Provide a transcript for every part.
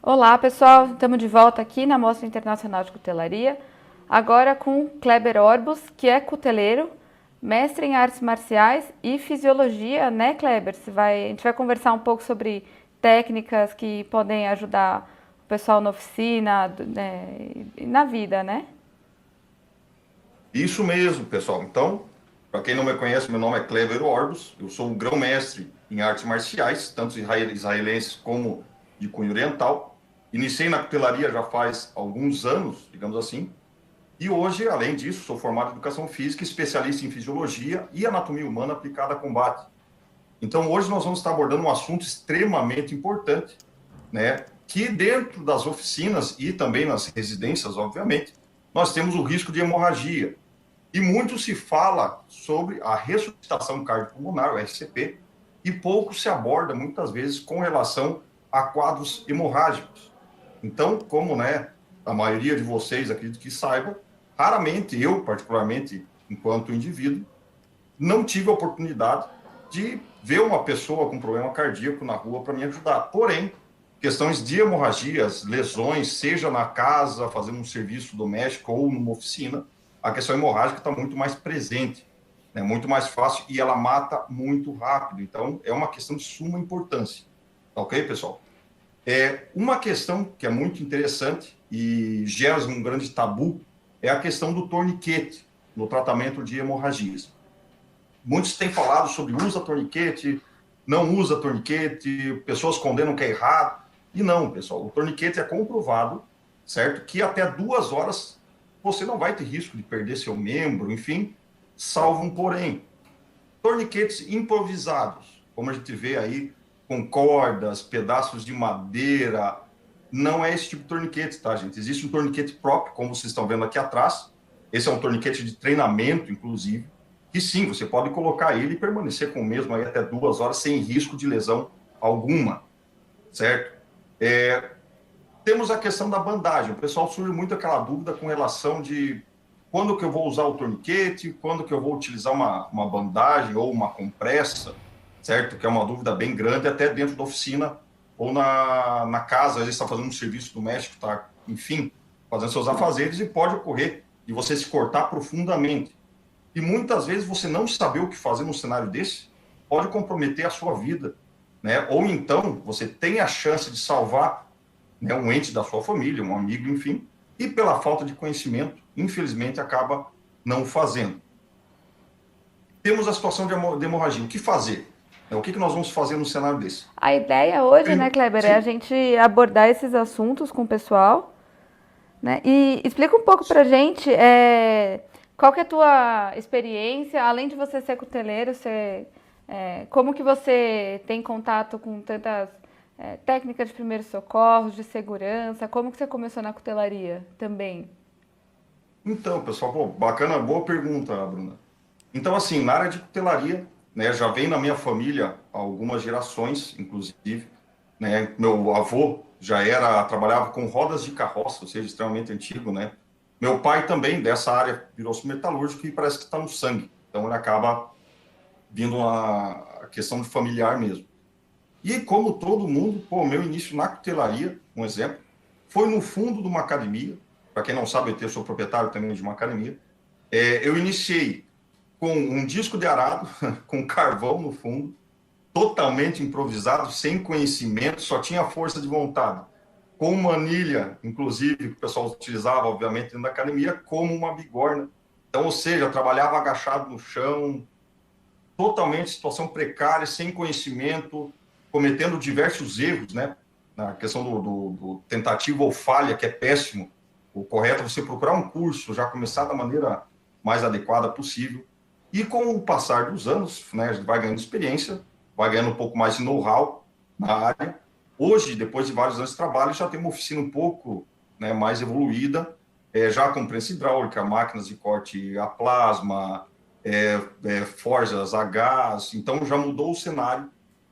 Olá, pessoal. Estamos de volta aqui na Mostra Internacional de Cutelaria, agora com Kleber Orbus, que é cuteleiro, mestre em artes marciais e fisiologia, né, Kleber? A gente vai conversar um pouco sobre técnicas que podem ajudar o pessoal na oficina, né, e na vida, né? Isso mesmo, pessoal. Então, para quem não me conhece, meu nome é Kleber Orbus, eu sou um grão-mestre em artes marciais, tanto israelenses como de cunho oriental. Iniciei na cutelaria já faz alguns anos, digamos assim, e hoje, além disso, sou formado em educação física, especialista em fisiologia e anatomia humana aplicada a combate. Então, hoje nós vamos estar abordando um assunto extremamente importante, né? Que dentro das oficinas e também nas residências, obviamente, nós temos o risco de hemorragia. E muito se fala sobre a ressuscitação cardiopulmonar, o RCP, e pouco se aborda, muitas vezes, com relação a quadros hemorrágicos. Então, como a maioria de vocês, acredito que saiba, raramente eu, particularmente, enquanto indivíduo, não tive a oportunidade de ver uma pessoa com problema cardíaco na rua para me ajudar. Porém, questões de hemorragias, lesões, seja na casa, fazendo um serviço doméstico ou numa oficina, a questão hemorrágica está muito mais presente, né, muito mais fácil e ela mata muito rápido. Então, é uma questão de suma importância. Tá ok, pessoal? Uma questão que é muito interessante e gera um grande tabu é a questão do torniquete no tratamento de hemorragias. Muitos têm falado sobre usa torniquete, não usa torniquete, pessoas condenam que é errado. E não, pessoal, o torniquete é comprovado, certo? Que até 2 horas você não vai ter risco de perder seu membro, enfim, salvo um porém. Torniquetes improvisados, como a gente vê aí, com cordas, pedaços de madeira, não é esse tipo de torniquete, tá, gente? Existe um torniquete próprio, como vocês estão vendo aqui atrás. Esse é um torniquete de treinamento, inclusive, que sim, você pode colocar ele e permanecer com o mesmo aí até 2 horas sem risco de lesão alguma, certo? É, Temos a questão da bandagem. O pessoal surge muito aquela dúvida com relação de quando que eu vou usar o torniquete, quando que eu vou utilizar uma bandagem ou uma compressa, certo? Que é uma dúvida bem grande, até dentro da oficina ou na casa, às vezes está fazendo um serviço doméstico, tá, enfim, fazendo seus afazeres e pode ocorrer de você se cortar profundamente. E muitas vezes você não saber o que fazer num cenário desse pode comprometer a sua vida, né? Ou então você tem a chance de salvar, né, um ente da sua família, um amigo, enfim, e pela falta de conhecimento, infelizmente, acaba não fazendo. Temos a situação de hemorragia. O que fazer? O que nós vamos fazer no cenário desse? A ideia hoje, né, Kleber, é a Sim. gente abordar esses assuntos com o pessoal, né? E explica um pouco pra gente qual que é a tua experiência, além de você ser cuteleiro, como que você tem contato com tantas técnicas de primeiros socorros, de segurança, como que você começou na cutelaria também? Então, pessoal, pô, bacana, boa pergunta, Bruna. Então, assim, na área de cutelaria, né, já vem na minha família há algumas gerações, inclusive, né, meu avô trabalhava com rodas de carroça, ou seja, extremamente antigo, né? Meu pai também dessa área virou-se metalúrgico e parece que está no sangue. Então, ele acaba vindo a questão de familiar mesmo. E como todo mundo, pô, meu início na cutelaria, um exemplo, foi no fundo de uma academia. Para quem não sabe, eu sou proprietário também de uma academia. Eu iniciei com um disco de arado, com carvão no fundo, totalmente improvisado, sem conhecimento, só tinha força de vontade. Com manilha, inclusive, que o pessoal utilizava, obviamente, dentro da academia, como uma bigorna. Então, ou seja, eu trabalhava agachado no chão, totalmente situação precária, sem conhecimento, cometendo diversos erros, né? Na questão do tentativa ou falha, que é péssimo. O correto é você procurar um curso, já começar da maneira mais adequada possível. E com o passar dos anos, né, a gente vai ganhando experiência, vai ganhando um pouco mais de know-how na área. Hoje, depois de vários anos de trabalho, já tem uma oficina um pouco, né, mais evoluída, já com prensa hidráulica, máquinas de corte a plasma, forjas a gás, então já mudou o cenário,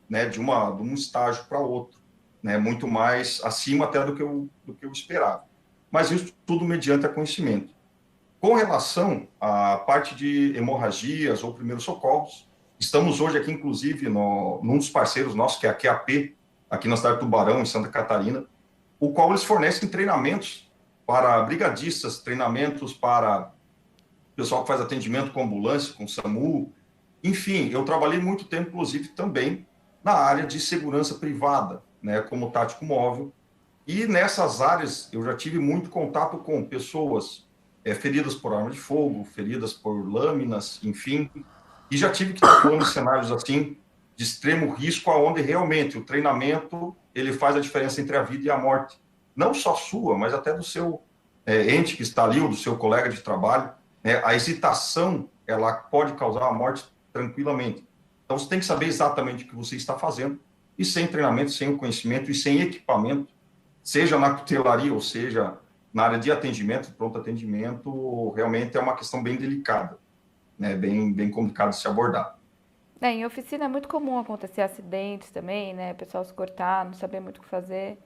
né, de um estágio para outro, né, muito mais acima até do que eu esperava. Mas isso tudo mediante a conhecimento. Com relação à parte de hemorragias ou primeiros socorros, estamos hoje aqui, inclusive, num dos parceiros nossos, que é a QAP, aqui na cidade de Tubarão, em Santa Catarina. o qual eles fornecem treinamentos para brigadistas, treinamentos para pessoal que faz atendimento com ambulância, com SAMU. Enfim, eu trabalhei muito tempo, inclusive, também na área de segurança privada, né, como tático móvel. E nessas áreas eu já tive muito contato com pessoas feridas por arma de fogo, feridas por lâminas, enfim. E já tive que estar atuando em cenários assim de extremo risco, aonde realmente o treinamento ele faz a diferença entre a vida e a morte, não só sua, mas até do seu ente que está ali ou do seu colega de trabalho. Né? A hesitação ela pode causar a morte tranquilamente. Então você tem que saber exatamente o que você está fazendo e sem treinamento, sem o conhecimento e sem equipamento, seja na cutelaria ou seja na área de atendimento, pronto atendimento, realmente é uma questão bem delicada, né? Bem complicado de se abordar. Em oficina é muito comum acontecer acidentes também, né? O pessoal se cortar, não saber muito o que fazer.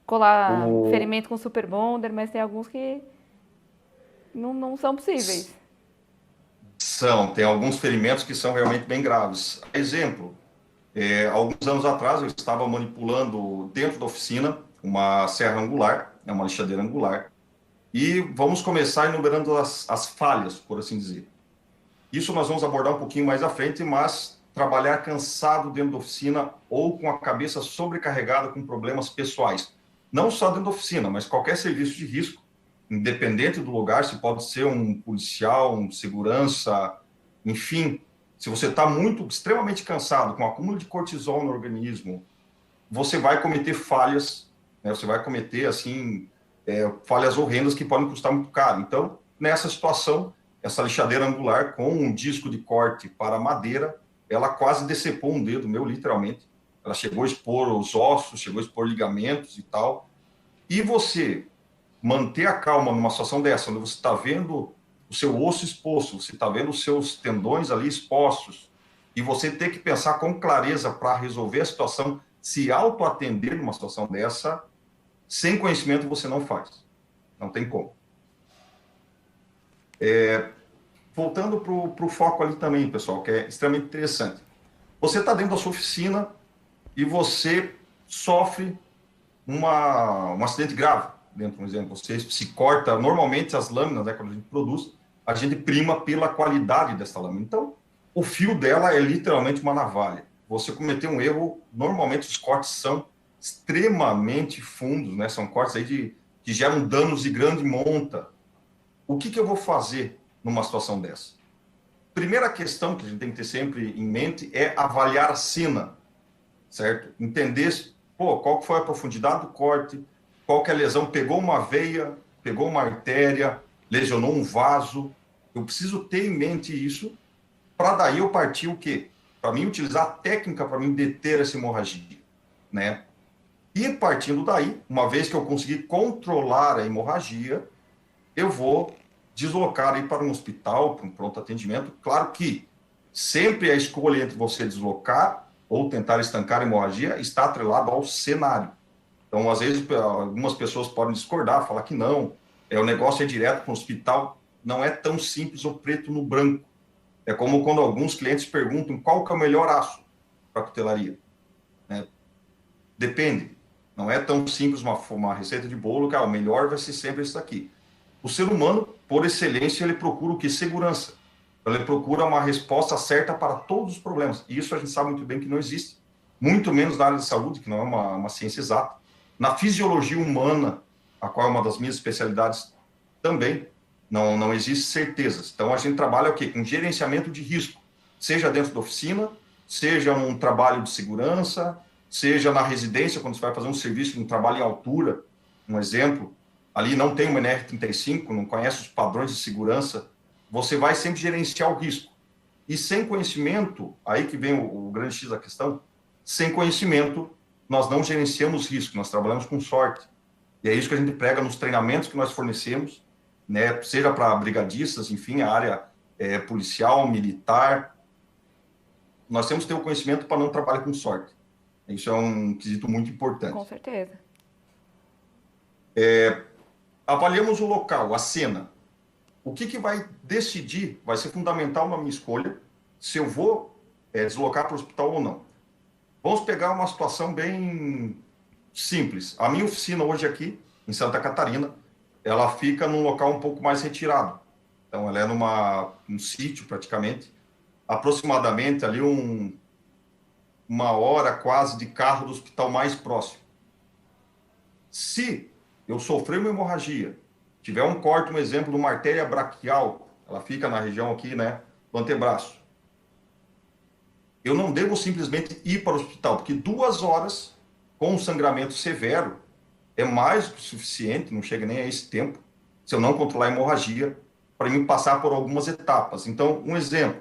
Colar O, ferimento com super bonder, mas tem alguns que não são possíveis. tem alguns ferimentos que são realmente bem graves. Exemplo, alguns anos atrás eu estava manipulando dentro da oficina uma serra angular, uma lixadeira angular, e vamos começar enumerando as falhas, por assim dizer. Isso nós vamos abordar um pouquinho mais à frente, mas trabalhar cansado dentro da oficina ou com a cabeça sobrecarregada com problemas pessoais. Não só dentro da oficina, mas qualquer serviço de risco, independente do lugar, se pode ser um policial, um segurança, enfim. Se você está extremamente cansado, com acúmulo de cortisol no organismo, você vai cometer falhas, né? Você vai cometer, assim, falhas horrendas que podem custar muito caro. Então, nessa situação, essa lixadeira angular com um disco de corte para madeira, ela quase decepou um dedo meu, literalmente. Ela chegou a expor os ossos, chegou a expor ligamentos e tal. E você manter a calma numa situação dessa, onde você está vendo o seu osso exposto, você está vendo os seus tendões ali expostos, e você ter que pensar com clareza para resolver a situação, se auto-atender numa situação dessa, sem conhecimento você não faz. Não tem como. Voltando para o foco ali também, pessoal, que é extremamente interessante. Você está dentro da sua oficina e você sofre um acidente grave. Dentro, por exemplo, você se corta, normalmente as lâminas, né, quando a gente produz, a gente prima pela qualidade dessa lâmina. Então, o fio dela é literalmente uma navalha. Você cometeu um erro, normalmente os cortes são extremamente fundos, né? São cortes aí que geram danos de grande monta. O que eu vou fazer numa situação dessa? Primeira questão que a gente tem que ter sempre em mente é avaliar a cena, certo? Entender, qual que foi a profundidade do corte, qual que é a lesão, pegou uma veia, pegou uma artéria, lesionou um vaso. Eu preciso ter em mente isso para daí eu partir o quê? Para mim utilizar a técnica para mim deter essa hemorragia, né? E partindo daí, uma vez que eu conseguir controlar a hemorragia, eu vou deslocar aí para um hospital, para um pronto atendimento. Claro que sempre a escolha entre você deslocar ou tentar estancar a hemorragia está atrelado ao cenário. Então, às vezes, algumas pessoas podem discordar, falar que não, o negócio é direto para o hospital. Não é tão simples o preto no branco. É como quando alguns clientes perguntam qual que é o melhor aço para a cutelaria. Né? Depende. Não é tão simples uma receita de bolo que o melhor vai ser sempre isso aqui. O ser humano, por excelência, ele procura o que? Segurança. Ele procura uma resposta certa para todos os problemas. E isso a gente sabe muito bem que não existe. Muito menos na área de saúde, que não é uma ciência exata. Na fisiologia humana, a qual é uma das minhas especialidades também, não existe certezas. Então, a gente trabalha o quê? Com gerenciamento de risco. Seja dentro da oficina, seja num trabalho de segurança, seja na residência, quando você vai fazer um serviço, um trabalho em altura, um exemplo, ali não tem uma NR35, não conhece os padrões de segurança, você vai sempre gerenciar o risco. E sem conhecimento, aí que vem o grande X da questão, sem conhecimento, nós não gerenciamos risco, nós trabalhamos com sorte. E é isso que a gente prega nos treinamentos que nós fornecemos, né, seja para brigadistas, enfim, a área policial, militar. Nós temos que ter o conhecimento para não trabalhar com sorte. Isso é um quesito muito Com importante. certeza. Avaliamos o local, a cena. O que vai decidir, vai ser fundamental na minha escolha, se eu vou deslocar para o hospital ou não. Vamos pegar uma situação bem Simples. A minha oficina hoje aqui, em Santa Catarina, ela fica num local um pouco mais retirado. Então, ela é um sítio, praticamente, aproximadamente ali uma hora quase de carro do hospital mais próximo. Se eu sofrer uma hemorragia, tiver um corte, um exemplo, de uma artéria braquial, ela fica na região aqui, né, do antebraço, eu não devo simplesmente ir para o hospital, porque 2 horas com um sangramento severo é mais do que suficiente, não chega nem a esse tempo, se eu não controlar a hemorragia, para mim passar por algumas etapas. Então, um exemplo,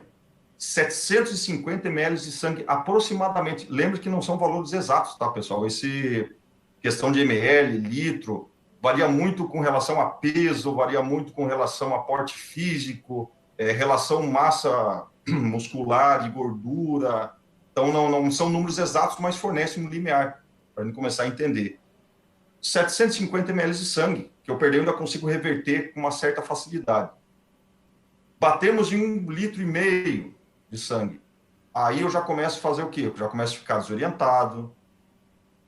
750 ml de sangue aproximadamente. Lembre que não são valores exatos, tá, pessoal? Esse questão de ml, litro, varia muito com relação a peso, varia muito com relação a porte físico, relação massa muscular e gordura. Então, não são números exatos, mas fornecem um limiar, para a gente começar a entender. 750 ml de sangue, que eu perdi, eu ainda consigo reverter com uma certa facilidade. Batemos em 1,5 litro de sangue. Aí eu já começo a fazer o quê? Eu já começo a ficar desorientado,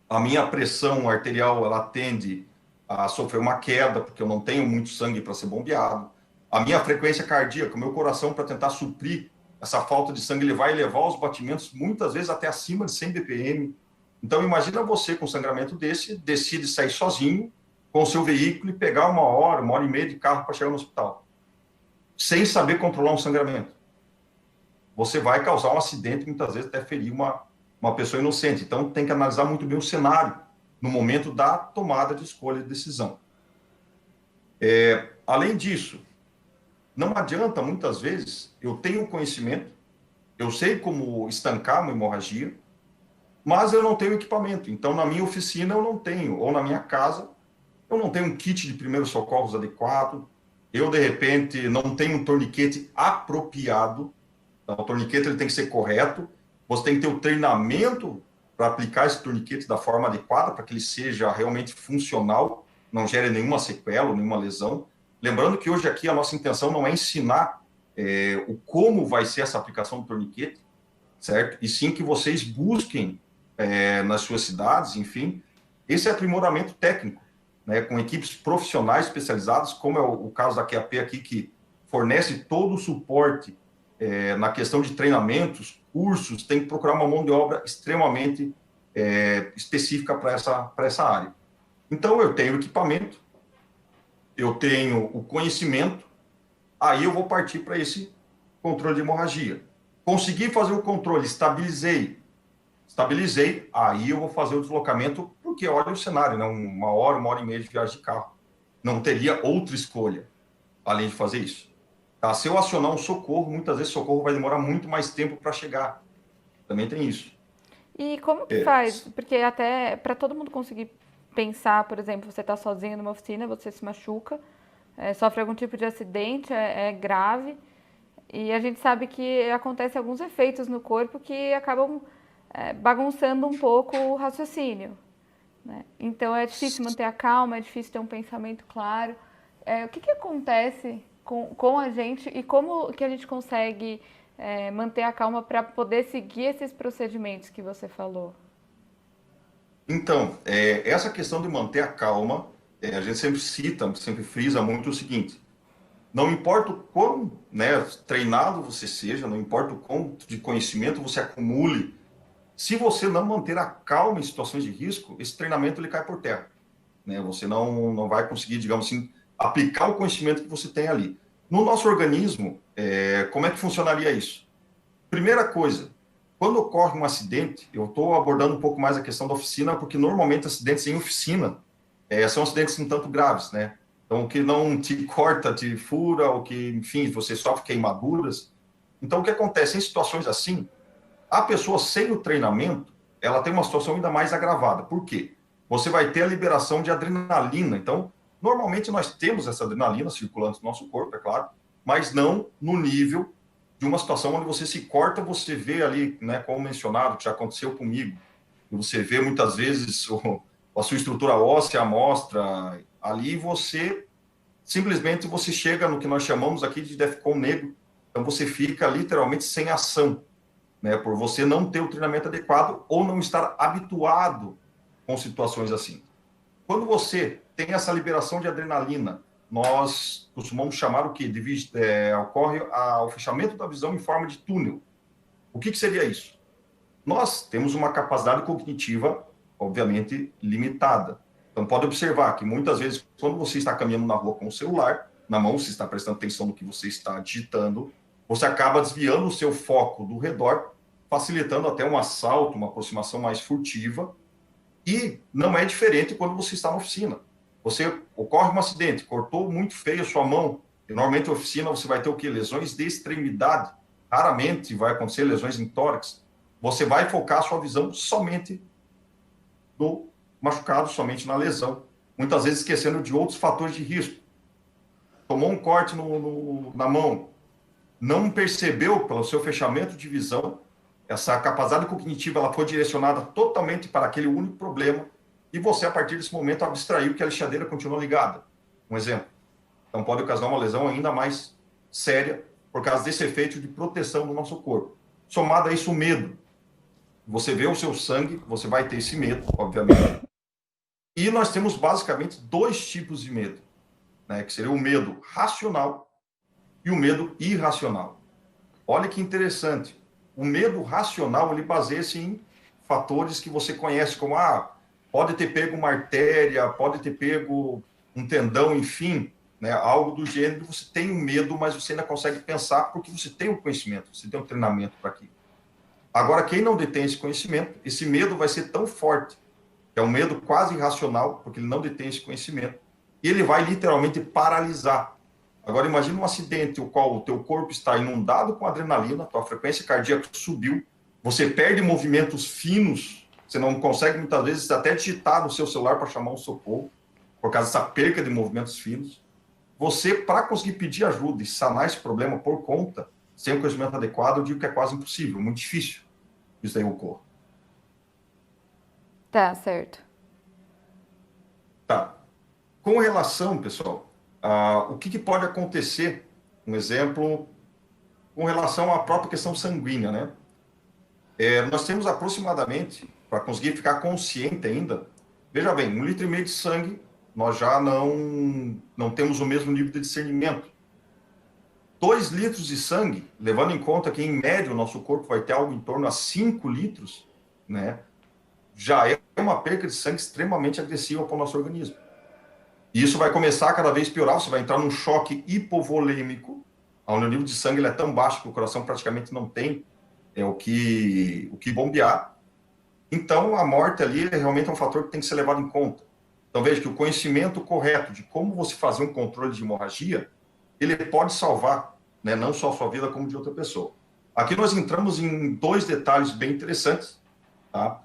a minha pressão arterial ela tende a sofrer uma queda, porque eu não tenho muito sangue para ser bombeado. A minha frequência cardíaca, o meu coração, para tentar suprir essa falta de sangue, ele vai elevar os batimentos muitas vezes até acima de 100 BPM. Então, imagina você com um sangramento desse, decide sair sozinho com o seu veículo e pegar 1 hora e meia de carro para chegar no hospital, sem saber controlar um sangramento. Você vai causar um acidente, muitas vezes até ferir uma pessoa inocente. Então, tem que analisar muito bem o cenário no momento da tomada de escolha e decisão. Além disso, não adianta, muitas vezes, eu tenho conhecimento, eu sei como estancar uma hemorragia, mas eu não tenho equipamento. Então, na minha oficina, eu não tenho, ou na minha casa, eu não tenho um kit de primeiros socorros adequado, eu, de repente, não tenho um torniquete apropriado. Então, o torniquete ele tem que ser correto, você tem que ter o treinamento para aplicar esse torniquete da forma adequada, para que ele seja realmente funcional, não gere nenhuma sequela, nenhuma lesão. Lembrando que hoje aqui a nossa intenção não é ensinar o como vai ser essa aplicação do torniquete, certo? E sim que vocês busquem nas suas cidades, enfim, esse aprimoramento técnico, né, com equipes profissionais especializadas, como é o caso da QAP aqui, que fornece todo o suporte na questão de treinamentos, cursos, tem que procurar uma mão de obra extremamente específica para essa área. Então, eu tenho equipamento, eu tenho o conhecimento, aí eu vou partir para esse controle de hemorragia. Consegui fazer o controle, estabilizei, aí eu vou fazer o deslocamento, porque olha o cenário, né? 1 hora e meia de viagem de carro. Não teria outra escolha, além de fazer isso. Tá? Se eu acionar um socorro, muitas vezes o socorro vai demorar muito mais tempo para chegar. Também tem isso. E como que faz? Porque até para todo mundo conseguir pensar, por exemplo, você está sozinho numa oficina, você se machuca, sofre algum tipo de acidente, é grave, e a gente sabe que acontecem alguns efeitos no corpo que acabam bagunçando um pouco o raciocínio, né? Então é difícil manter a calma, é difícil ter um pensamento claro. O que acontece com a gente e como que a gente consegue manter a calma para poder seguir esses procedimentos que você falou? Então, essa questão de manter a calma, a gente sempre cita, sempre frisa muito o seguinte: não importa o quão, né, treinado você seja, não importa o quanto de conhecimento você acumule, se você não manter a calma em situações de risco, esse treinamento ele cai por terra, né? Você não vai conseguir, digamos assim, aplicar o conhecimento que você tem ali. No nosso organismo, como é que funcionaria isso? Primeira coisa, quando ocorre um acidente, eu estou abordando um pouco mais a questão da oficina, porque normalmente acidentes em oficina são acidentes um tanto graves, né? Então, o que não te corta, te fura, o que, enfim, você sofre queimaduras. Então, o que acontece em situações assim, a pessoa sem o treinamento, ela tem uma situação ainda mais agravada. Por quê? Você vai ter a liberação de adrenalina. Então, normalmente nós temos essa adrenalina circulando no nosso corpo, é claro, mas não no nível de uma situação onde você se corta, você vê ali, né, como mencionado, que já aconteceu comigo, e você vê muitas vezes a sua estrutura óssea à mostra, ali você, simplesmente você chega no que nós chamamos aqui de DEFCON negro, então você fica literalmente sem ação, né, por você não ter o treinamento adequado ou não estar habituado com situações assim. Quando você tem essa liberação de adrenalina, nós costumamos chamar o quê? Ocorre o fechamento da visão em forma de túnel. O que seria isso? Nós temos uma capacidade cognitiva, obviamente, limitada. Então, pode observar que muitas vezes, quando você está caminhando na rua com o celular na mão, você está prestando atenção no que você está digitando, você acaba desviando o seu foco do redor, facilitando até um assalto, uma aproximação mais furtiva. E não é diferente quando você está na oficina. Você ocorre um acidente, cortou muito feio a sua mão. E normalmente na oficina você vai ter o quê? Lesões de extremidade. Raramente vai acontecer lesões em tórax. Você vai focar a sua visão somente no machucado, somente na lesão. Muitas vezes esquecendo de outros fatores de risco. Tomou um corte na mão, não percebeu pelo seu fechamento de visão, essa capacidade cognitiva ela foi direcionada totalmente para aquele único problema e você, a partir desse momento, abstraiu que a lixadeira continuou ligada. Um exemplo. Então, pode ocasionar uma lesão ainda mais séria por causa desse efeito de proteção do nosso corpo. Somado a isso, o medo. Você vê o seu sangue, você vai ter esse medo, obviamente. E nós temos, basicamente, dois tipos de medo, né, que seria o medo racional e o medo irracional. Olha que interessante. O medo racional, ele baseia-se em fatores que você conhece, como, pode ter pego uma artéria, pode ter pego um tendão, enfim, né, algo do gênero. Você tem um medo, mas você ainda consegue pensar porque você tem o conhecimento, você tem o treinamento para aquilo. Agora, quem não detém esse conhecimento, esse medo vai ser tão forte, que é um medo quase irracional, porque ele não detém esse conhecimento, e ele vai literalmente paralisar. Agora, imagine um acidente, o qual o teu corpo está inundado com adrenalina, tua frequência cardíaca subiu, você perde movimentos finos, você não consegue, muitas vezes, até digitar no seu celular para chamar um socorro, por causa dessa perca de movimentos finos. Você, para conseguir pedir ajuda e sanar esse problema por conta, sem o conhecimento adequado, eu digo que é quase impossível, muito difícil isso aí ocorra. Tá, certo. Tá. Com relação, pessoal, o que pode acontecer, um exemplo, com relação à própria questão sanguínea, né? Nós temos aproximadamente, para conseguir ficar consciente ainda, veja bem, 1,5 litro de sangue, nós já não temos o mesmo nível de discernimento. 2 litros de sangue, levando em conta que, em média, o nosso corpo vai ter algo em torno a 5 litros, né? Já é uma perca de sangue extremamente agressiva para o nosso organismo. E isso vai começar a cada vez piorar, você vai entrar num choque hipovolêmico, onde o nível de sangue ele é tão baixo que o coração praticamente não tem o que bombear. Então, a morte ali realmente é um fator que tem que ser levado em conta. Então, veja que o conhecimento correto de como você fazer um controle de hemorragia, ele pode salvar, né, não só a sua vida, como de outra pessoa. Aqui nós entramos em 2 detalhes bem interessantes, tá?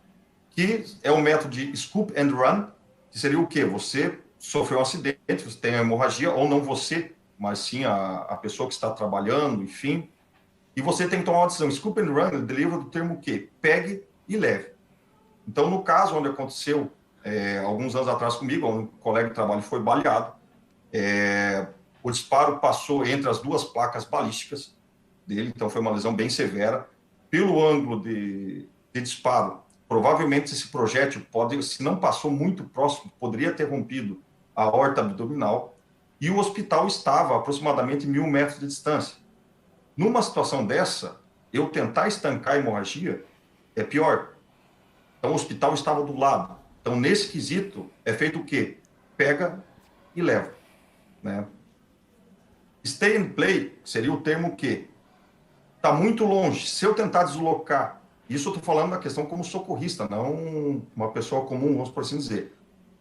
Que é o método de scoop and run, que seria o quê? Você sofreu um acidente, você tem a hemorragia, ou não você, mas sim a pessoa que está trabalhando, enfim, e você tem que tomar uma decisão. Scoop and run, ele deriva do termo o quê? Pegue e leve. Então, no caso onde aconteceu, alguns anos atrás comigo, um colega de trabalho foi baleado, o disparo passou entre as 2 placas balísticas dele, então foi uma lesão bem severa. Pelo ângulo de disparo, provavelmente esse projétil se não passou muito próximo, poderia ter rompido a aorta abdominal, e o hospital estava a aproximadamente 1.000 metros de distância. Numa situação dessa, eu tentar estancar a hemorragia é pior. Então, o hospital estava do lado. Então, nesse quesito, é feito o quê? Pega e leva, né? Stay and play seria o termo que está muito longe. Se eu tentar deslocar, isso eu estou falando da questão como socorrista, não uma pessoa comum, vamos por assim dizer.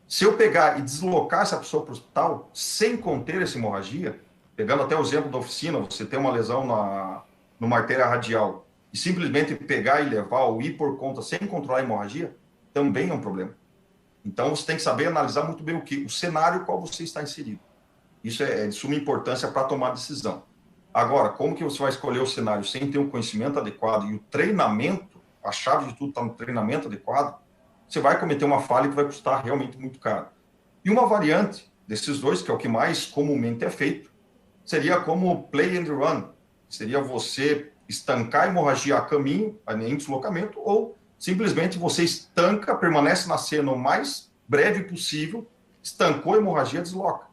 Se eu pegar e deslocar essa pessoa para o hospital sem conter essa hemorragia, pegando até o exemplo da oficina, você tem uma lesão numa artéria radial e simplesmente pegar e levar ou ir por conta sem controlar a hemorragia, também é um problema. Então, você tem que saber analisar muito bem o cenário qual você está inserido. Isso é de suma importância para tomar decisão. Agora, como que você vai escolher o cenário sem ter um conhecimento adequado e o treinamento, a chave de tudo está no treinamento adequado, você vai cometer uma falha que vai custar realmente muito caro. E uma variante desses dois, que é o que mais comumente é feito, seria como play and run. Seria você estancar a hemorragia a caminho, em deslocamento, ou simplesmente você estanca, permanece na cena o mais breve possível, estancou a hemorragia, desloca.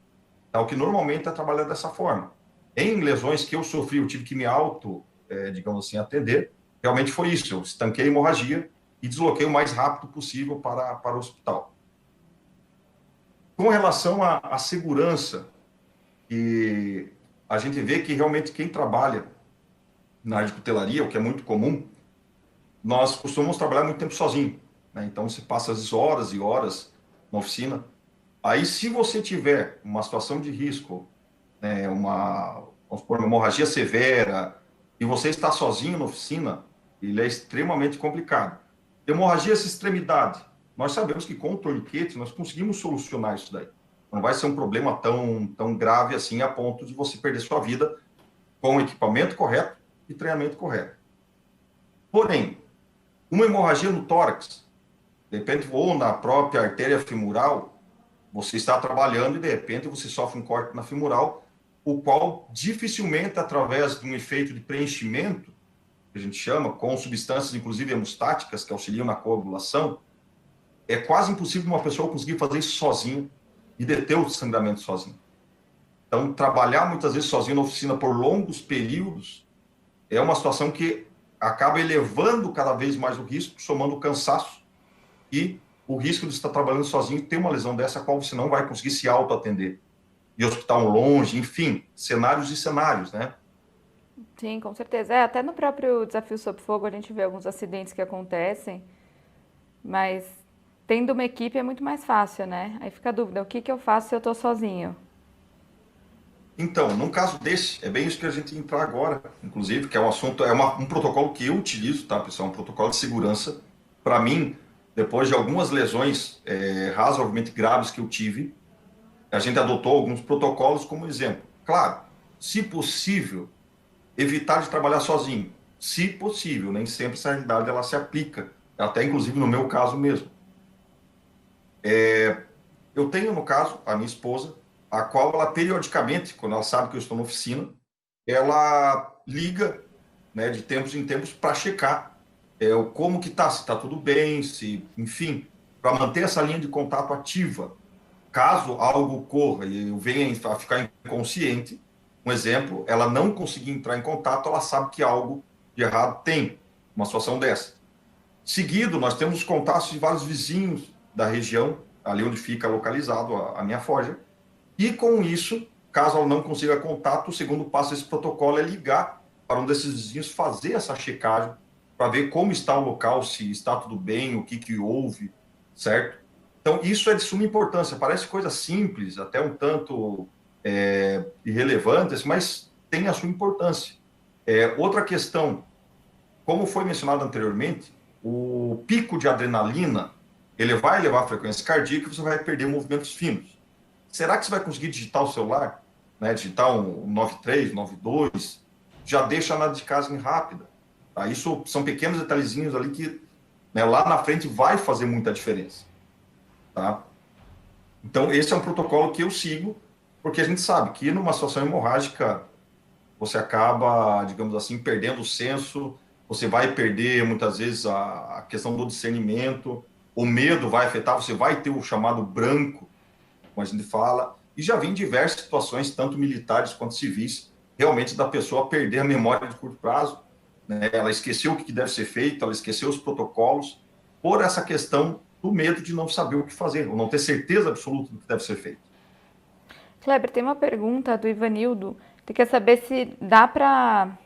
É o que normalmente é trabalhado dessa forma. Em lesões que eu sofri, eu tive que me digamos assim, atender, realmente foi isso, eu estanquei a hemorragia e desloquei o mais rápido possível para o hospital. Com relação à segurança, e a gente vê que realmente quem trabalha na área de cutelaria, o que é muito comum, nós costumamos trabalhar muito tempo sozinho, né? Então você passa as horas e horas na oficina. Aí, se você tiver uma situação de risco, né, vamos supor, uma hemorragia severa, e você está sozinho na oficina, ele é extremamente complicado. Hemorragia essa extremidade, nós sabemos que com o torniquete nós conseguimos solucionar isso daí. Não vai ser um problema tão grave assim a ponto de você perder sua vida com o equipamento correto e treinamento correto. Porém, uma hemorragia no tórax, de repente, ou na própria artéria femoral, você está trabalhando e, de repente, você sofre um corte na femoral, o qual dificilmente, através de um efeito de preenchimento, que a gente chama, com substâncias, inclusive hemostáticas, que auxiliam na coagulação, é quase impossível uma pessoa conseguir fazer isso sozinha e deter o sangramento sozinho. Então, trabalhar muitas vezes sozinho na oficina por longos períodos é uma situação que acaba elevando cada vez mais o risco, somando o cansaço e o risco de estar trabalhando sozinho e ter uma lesão dessa, a qual você não vai conseguir se autoatender. E hospital longe, enfim, cenários e cenários, né? Sim, com certeza. É, até no próprio Desafio Sob Fogo a gente vê alguns acidentes que acontecem, mas tendo uma equipe é muito mais fácil, né? Aí fica a dúvida, o que que eu faço se eu tô sozinho? Então, num caso desse, é bem isso que a gente entrar agora, inclusive, que é um assunto, um protocolo que eu utilizo, tá, pessoal? Um protocolo de segurança. Para mim, depois de algumas lesões razoavelmente graves que eu tive, a gente adotou alguns protocolos como exemplo. Claro, se possível, evitar de trabalhar sozinho. Se possível, nem sempre essa realidade ela se aplica, até inclusive no meu caso mesmo. Eu tenho, no caso, a minha esposa, a qual ela periodicamente, quando ela sabe que eu estou na oficina, ela liga, né, de tempos em tempos para checar como que tá, se está tudo bem, se, enfim, para manter essa linha de contato ativa. Caso algo ocorra e eu venha a ficar inconsciente, um exemplo, ela não conseguir entrar em contato, ela sabe que algo de errado tem uma situação dessa. Seguido, nós temos os contatos de vários vizinhos da região, ali onde fica localizado a minha forja, e com isso, caso ela não consiga contato, o segundo passo desse protocolo é ligar para um desses vizinhos, fazer essa checagem, para ver como está o local, se está tudo bem, o que, que houve, certo? Então, isso é de suma importância. Parece coisa simples, até um tanto irrelevante, mas tem a sua importância. Outra questão, como foi mencionado anteriormente, o pico de adrenalina, ele vai elevar a frequência cardíaca e você vai perder movimentos finos. Será que você vai conseguir digitar o celular, né, digitar um 93, 92, já deixa a nada de casa em rápida. Tá? Isso são pequenos detalhezinhos ali que, né, lá na frente vai fazer muita diferença. Tá? Então, esse é um protocolo que eu sigo, porque a gente sabe que numa situação hemorrágica, você acaba, digamos assim, perdendo o senso, você vai perder muitas vezes a questão do discernimento, o medo vai afetar, você vai ter o chamado branco, como a gente fala, e já vi em diversas situações, tanto militares quanto civis, realmente da pessoa perder a memória de curto prazo, né? Ela esqueceu o que deve ser feito, ela esqueceu os protocolos, por essa questão do medo de não saber o que fazer, ou não ter certeza absoluta do que deve ser feito. Kleber, tem uma pergunta do Ivanildo, que quer saber se dá para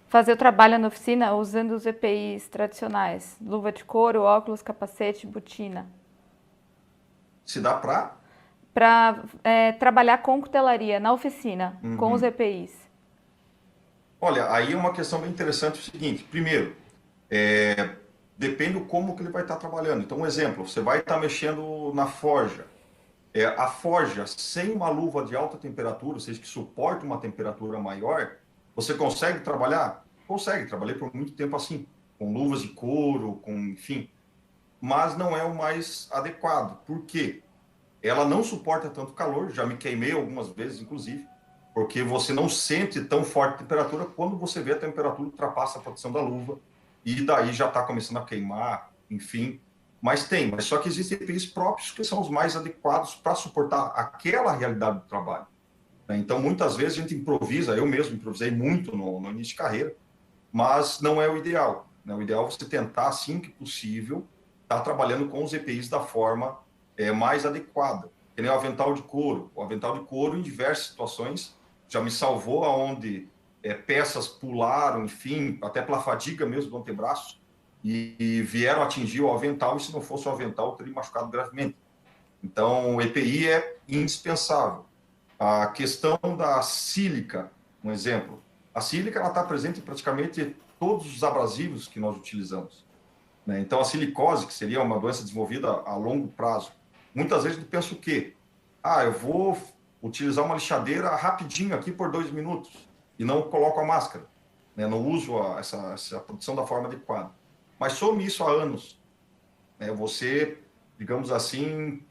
fazer o trabalho na oficina usando os EPIs tradicionais, luva de couro, óculos, capacete, botina. Se dá para... Para trabalhar com cutelaria na oficina, com os Uhum. EPIs. Olha, aí é uma questão bem interessante o seguinte, primeiro, depende do como que ele vai estar trabalhando. Então, um exemplo, você vai estar mexendo na forja. A forja, sem uma luva de alta temperatura, ou seja, que suporte uma temperatura maior, você consegue trabalhar? Consegue, trabalhei por muito tempo assim, com luvas de couro, com, enfim, mas não é o mais adequado. Por quê? Ela não suporta tanto calor, já me queimei algumas vezes, inclusive, porque você não sente tão forte a temperatura quando você vê a temperatura ultrapassa a proteção da luva, e daí já está começando a queimar, enfim, mas só que existem EPIs próprios que são os mais adequados para suportar aquela realidade do trabalho, né? Então, muitas vezes a gente improvisa, eu mesmo improvisei muito no início de carreira, mas não é o ideal, né? O ideal é você tentar, assim que possível, estar trabalhando com os EPIs da forma mais adequada. Que nem o avental de couro. O avental de couro, em diversas situações, já me salvou aonde peças pularam, enfim, até pela fadiga mesmo do antebraço, e vieram atingir o avental, e se não fosse o avental, eu teria machucado gravemente. Então, o EPI é indispensável. A questão da sílica, um exemplo. A sílica está presente em praticamente todos os abrasivos que nós utilizamos, né? Então, a silicose, que seria uma doença desenvolvida a longo prazo, muitas vezes a gente pensa o quê? Ah, eu vou utilizar uma lixadeira rapidinho aqui por 2 minutos e não coloco a máscara, né? Não uso essa produção da forma adequada. Mas some isso há anos, né? Você, digamos assim,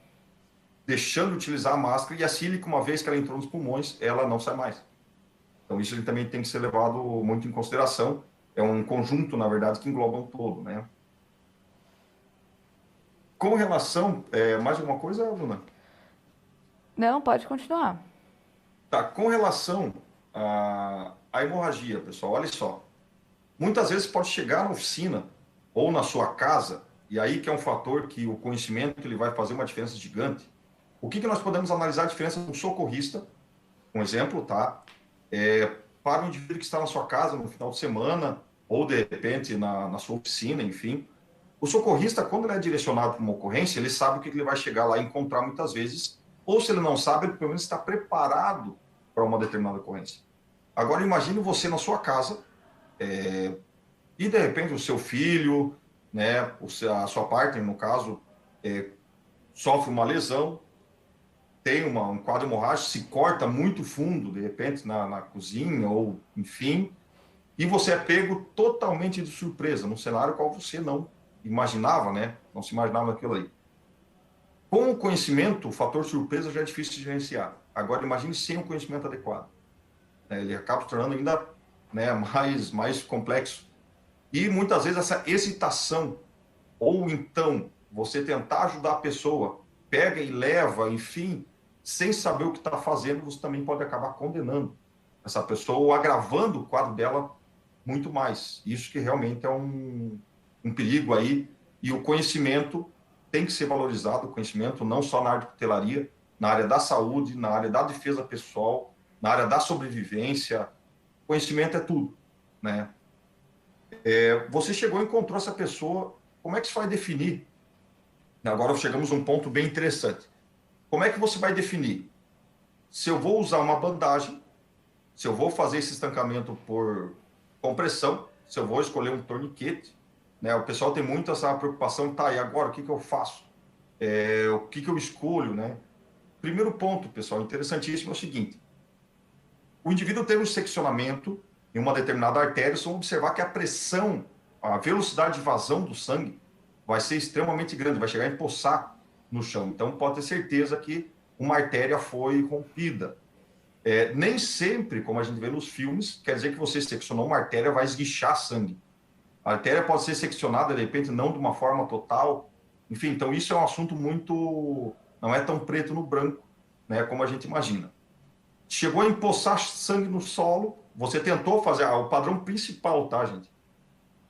deixando de utilizar a máscara, e a sílica, uma vez que ela entrou nos pulmões, ela não sai mais. Então, isso também tem que ser levado muito em consideração. É um conjunto, na verdade, que engloba um todo, né? Com relação... mais alguma coisa, Bruna? Não, pode continuar. Tá, com relação à hemorragia, pessoal, olha só. Muitas vezes pode chegar na oficina ou na sua casa, e aí que é um fator que o conhecimento ele vai fazer uma diferença gigante. O que nós podemos analisar a diferença de um socorrista, um exemplo, tá? Para o indivíduo que está na sua casa no final de semana, ou de repente na sua oficina, enfim. O socorrista, quando ele é direcionado para uma ocorrência, ele sabe o que ele vai chegar lá e encontrar muitas vezes, ou se ele não sabe, ele pelo menos está preparado para uma determinada ocorrência. Agora, imagine você na sua casa, e de repente o seu filho, né, a sua partner, no caso, sofre uma lesão, tem um quadro hemorrágico, se corta muito fundo, de repente, na cozinha, ou enfim, e você é pego totalmente de surpresa, num cenário qual você não imaginava, né? Não se imaginava aquilo aí. Com o conhecimento, o fator surpresa já é difícil de gerenciar. Agora, imagine sem o conhecimento adequado, né? Ele acaba se tornando ainda, né, mais complexo. E muitas vezes essa hesitação, ou então você tentar ajudar a pessoa, pega e leva, enfim, sem saber o que está fazendo, você também pode acabar condenando essa pessoa ou agravando o quadro dela muito mais. Isso que realmente é um perigo aí. E o conhecimento tem que ser valorizado, o conhecimento não só na área de cutelaria, na área da saúde, na área da defesa pessoal, na área da sobrevivência. Conhecimento é tudo, né? Você chegou e encontrou essa pessoa, como é que você vai definir? Agora chegamos a um ponto bem interessante. Como é que você vai definir se eu vou usar uma bandagem, se eu vou fazer esse estancamento por compressão, se eu vou escolher um torniquete, né? O pessoal tem muito essa preocupação, tá, e agora o que eu faço? O que eu escolho, né? Primeiro ponto, pessoal, interessantíssimo é o seguinte: o indivíduo tem um seccionamento em uma determinada artéria, só observar que a pressão, a velocidade de vazão do sangue vai ser extremamente grande, vai chegar a empoçar no chão. Então, pode ter certeza que uma artéria foi rompida. Nem sempre, como a gente vê nos filmes, quer dizer que você seccionou uma artéria, vai esguichar sangue. A artéria pode ser seccionada, de repente, não de uma forma total. Enfim, então isso é um assunto muito... não é tão preto no branco, né, como a gente imagina. Chegou a empoçar sangue no solo, você tentou fazer... o padrão principal, tá, gente?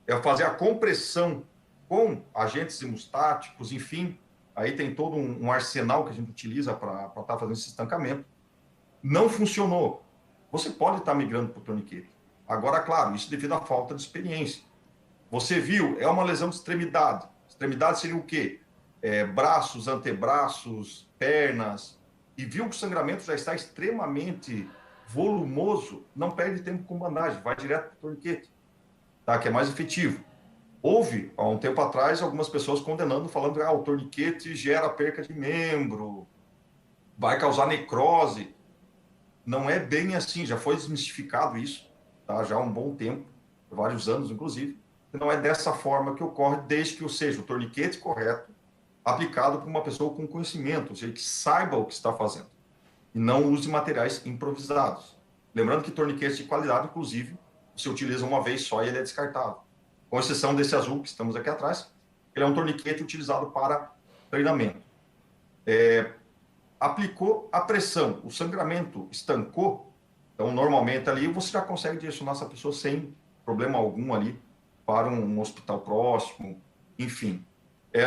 É fazer a compressão com agentes hemostáticos, enfim. Aí tem todo um arsenal que a gente utiliza para estar fazendo esse estancamento. Não funcionou. Você pode estar migrando para o torniquete. Agora, claro, isso devido à falta de experiência. Você viu, é uma lesão de extremidade. Extremidade seria o quê? Braços, antebraços, pernas. E viu que o sangramento já está extremamente volumoso, não perde tempo com bandagem, vai direto para o torniquete, tá? Que é mais efetivo. Houve, há um tempo atrás, algumas pessoas condenando, falando que o torniquete gera perca de membro, vai causar necrose. Não é bem assim, já foi desmistificado isso, tá? Já há um bom tempo, vários anos, inclusive. Não é dessa forma que ocorre, desde que seja o torniquete correto, aplicado por uma pessoa com conhecimento, ou seja, que saiba o que está fazendo, e não use materiais improvisados. Lembrando que torniquete de qualidade, inclusive, você utiliza uma vez só e ele é descartável. Com exceção desse azul que estamos aqui atrás, Ele é um torniquete utilizado para treinamento. Aplicou a pressão, o sangramento estancou, então normalmente ali você já consegue direcionar essa pessoa sem problema algum ali para um hospital próximo, enfim.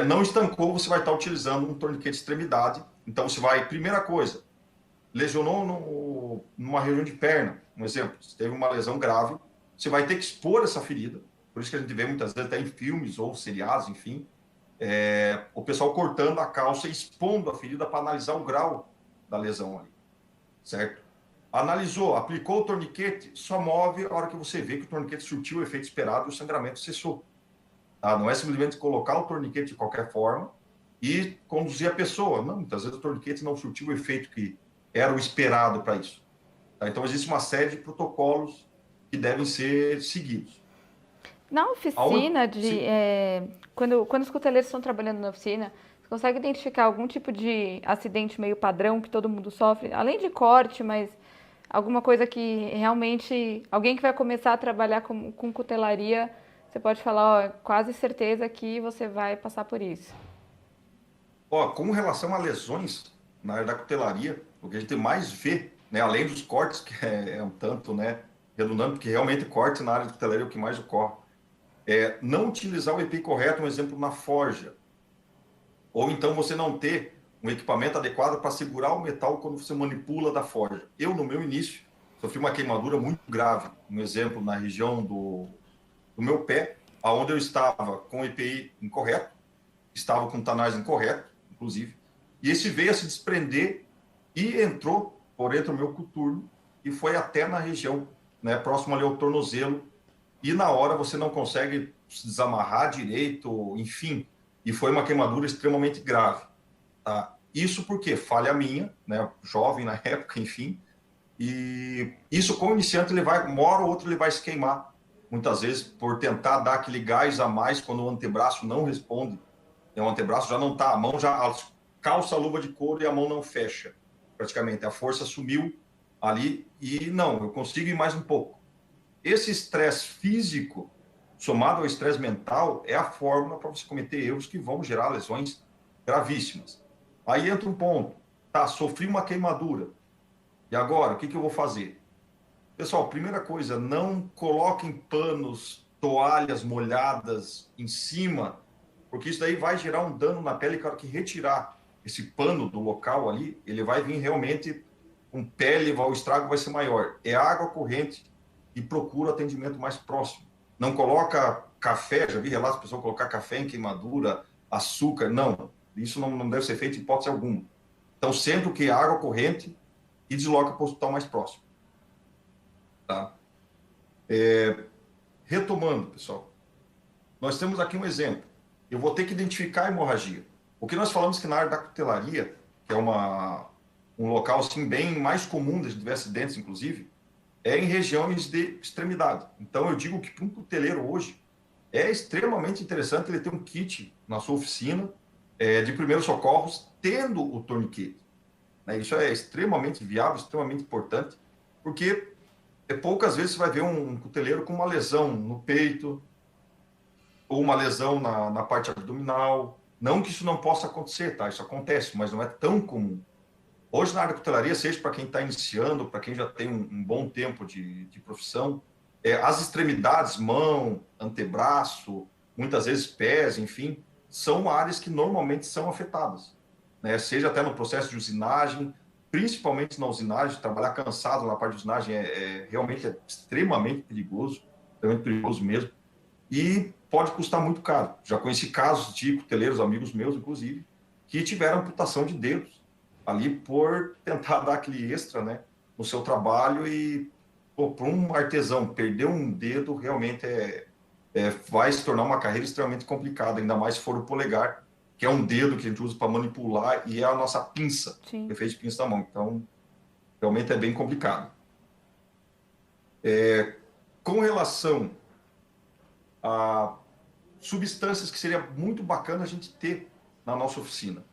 Não estancou, você vai estar utilizando um torniquete de extremidade, então você vai, primeira coisa, lesionou numa região de perna, um exemplo, se teve uma lesão grave, você vai ter que expor essa ferida, por isso que a gente vê muitas vezes até em filmes ou seriados, enfim, o pessoal cortando a calça e expondo a ferida para analisar o grau da lesão ali, certo? Analisou, aplicou o torniquete, só move a hora que você vê que o torniquete surtiu o efeito esperado e o sangramento cessou. Tá? Não é simplesmente colocar o torniquete de qualquer forma e conduzir a pessoa. Não, muitas vezes o torniquete não surtiu o efeito que era o esperado para isso. Tá? Então, existe uma série de protocolos que devem ser seguidos. Na oficina, quando os cuteleiros estão trabalhando na oficina, você consegue identificar algum tipo de acidente meio padrão que todo mundo sofre? Além de corte, mas alguma coisa que realmente... Alguém que vai começar a trabalhar com cutelaria, você pode falar, ó, quase certeza que você vai passar por isso. Com relação a lesões na área da cutelaria, o que a gente mais vê, né, além dos cortes, que é um tanto, né, redundante, porque realmente corte na área de cutelaria é o que mais ocorre, não utilizar o EPI correto, um exemplo, na forja. Ou então você não ter um equipamento adequado para segurar o metal quando você manipula da forja. Eu, no meu início, sofri uma queimadura muito grave. Um exemplo, na região do meu pé, aonde eu estava com o EPI incorreto, estava com o tanais incorreto, inclusive, e esse veio a se desprender e entrou por entre o meu coturno e foi até na região, né, próximo ali ao tornozelo, e na hora você não consegue se desamarrar direito, enfim, e foi uma queimadura extremamente grave. Tá? Isso porque falha minha, né, jovem na época, enfim, e isso como iniciante ele vai, uma hora ou outra ele vai se queimar, muitas vezes por tentar dar aquele gás a mais quando o antebraço não responde, o antebraço já não está, a mão já calça a luva de couro e a mão não fecha, praticamente, a força sumiu ali e não, eu consigo ir mais um pouco. Esse estresse físico, somado ao estresse mental, é a fórmula para você cometer erros que vão gerar lesões gravíssimas. Aí entra um ponto, tá, sofri uma queimadura, e agora, o que eu vou fazer? Pessoal, primeira coisa, não coloquem panos, toalhas molhadas em cima, porque isso daí vai gerar um dano na pele, que a hora que retirar esse pano do local ali, ele vai vir realmente com pele, o estrago vai ser maior. É água corrente e procura atendimento mais próximo. Não coloca café, já vi relatos de pessoas colocar café em queimadura, açúcar, não. Isso não deve ser feito em hipótese alguma. Então, sempre o que é água corrente e desloca para o hospital mais próximo. Tá? Retomando, pessoal, nós temos aqui um exemplo. Eu vou ter que identificar a hemorragia. O que nós falamos que na área da cutelaria, que é um local assim, bem mais comum de ver acidentes, inclusive, é em regiões de extremidade. Então, eu digo que para um cuteleiro hoje, é extremamente interessante ele ter um kit na sua oficina de primeiros socorros, tendo o torniquete. Né? Isso é extremamente viável, extremamente importante, porque poucas vezes você vai ver um cuteleiro com uma lesão no peito, ou uma lesão na parte abdominal. Não que isso não possa acontecer, tá? Isso acontece, mas não é tão comum. Hoje, na área de cutelaria, seja para quem está iniciando, para quem já tem um bom tempo de profissão, as extremidades, mão, antebraço, muitas vezes pés, enfim, são áreas que normalmente são afetadas. Né? Seja até no processo de usinagem, principalmente na usinagem, trabalhar cansado na parte de usinagem realmente é extremamente perigoso mesmo, e pode custar muito caro. Já conheci casos de cuteleiros, amigos meus, inclusive, que tiveram amputação de dedos ali por tentar dar aquele extra, né, no seu trabalho e, para um artesão perder um dedo realmente vai se tornar uma carreira extremamente complicada, ainda mais se for o polegar, que é um dedo que a gente usa para manipular e é a nossa pinça, Sim. efeito de pinça da mão. Então, realmente é bem complicado. Com relação a substâncias que seria muito bacana a gente ter na nossa oficina.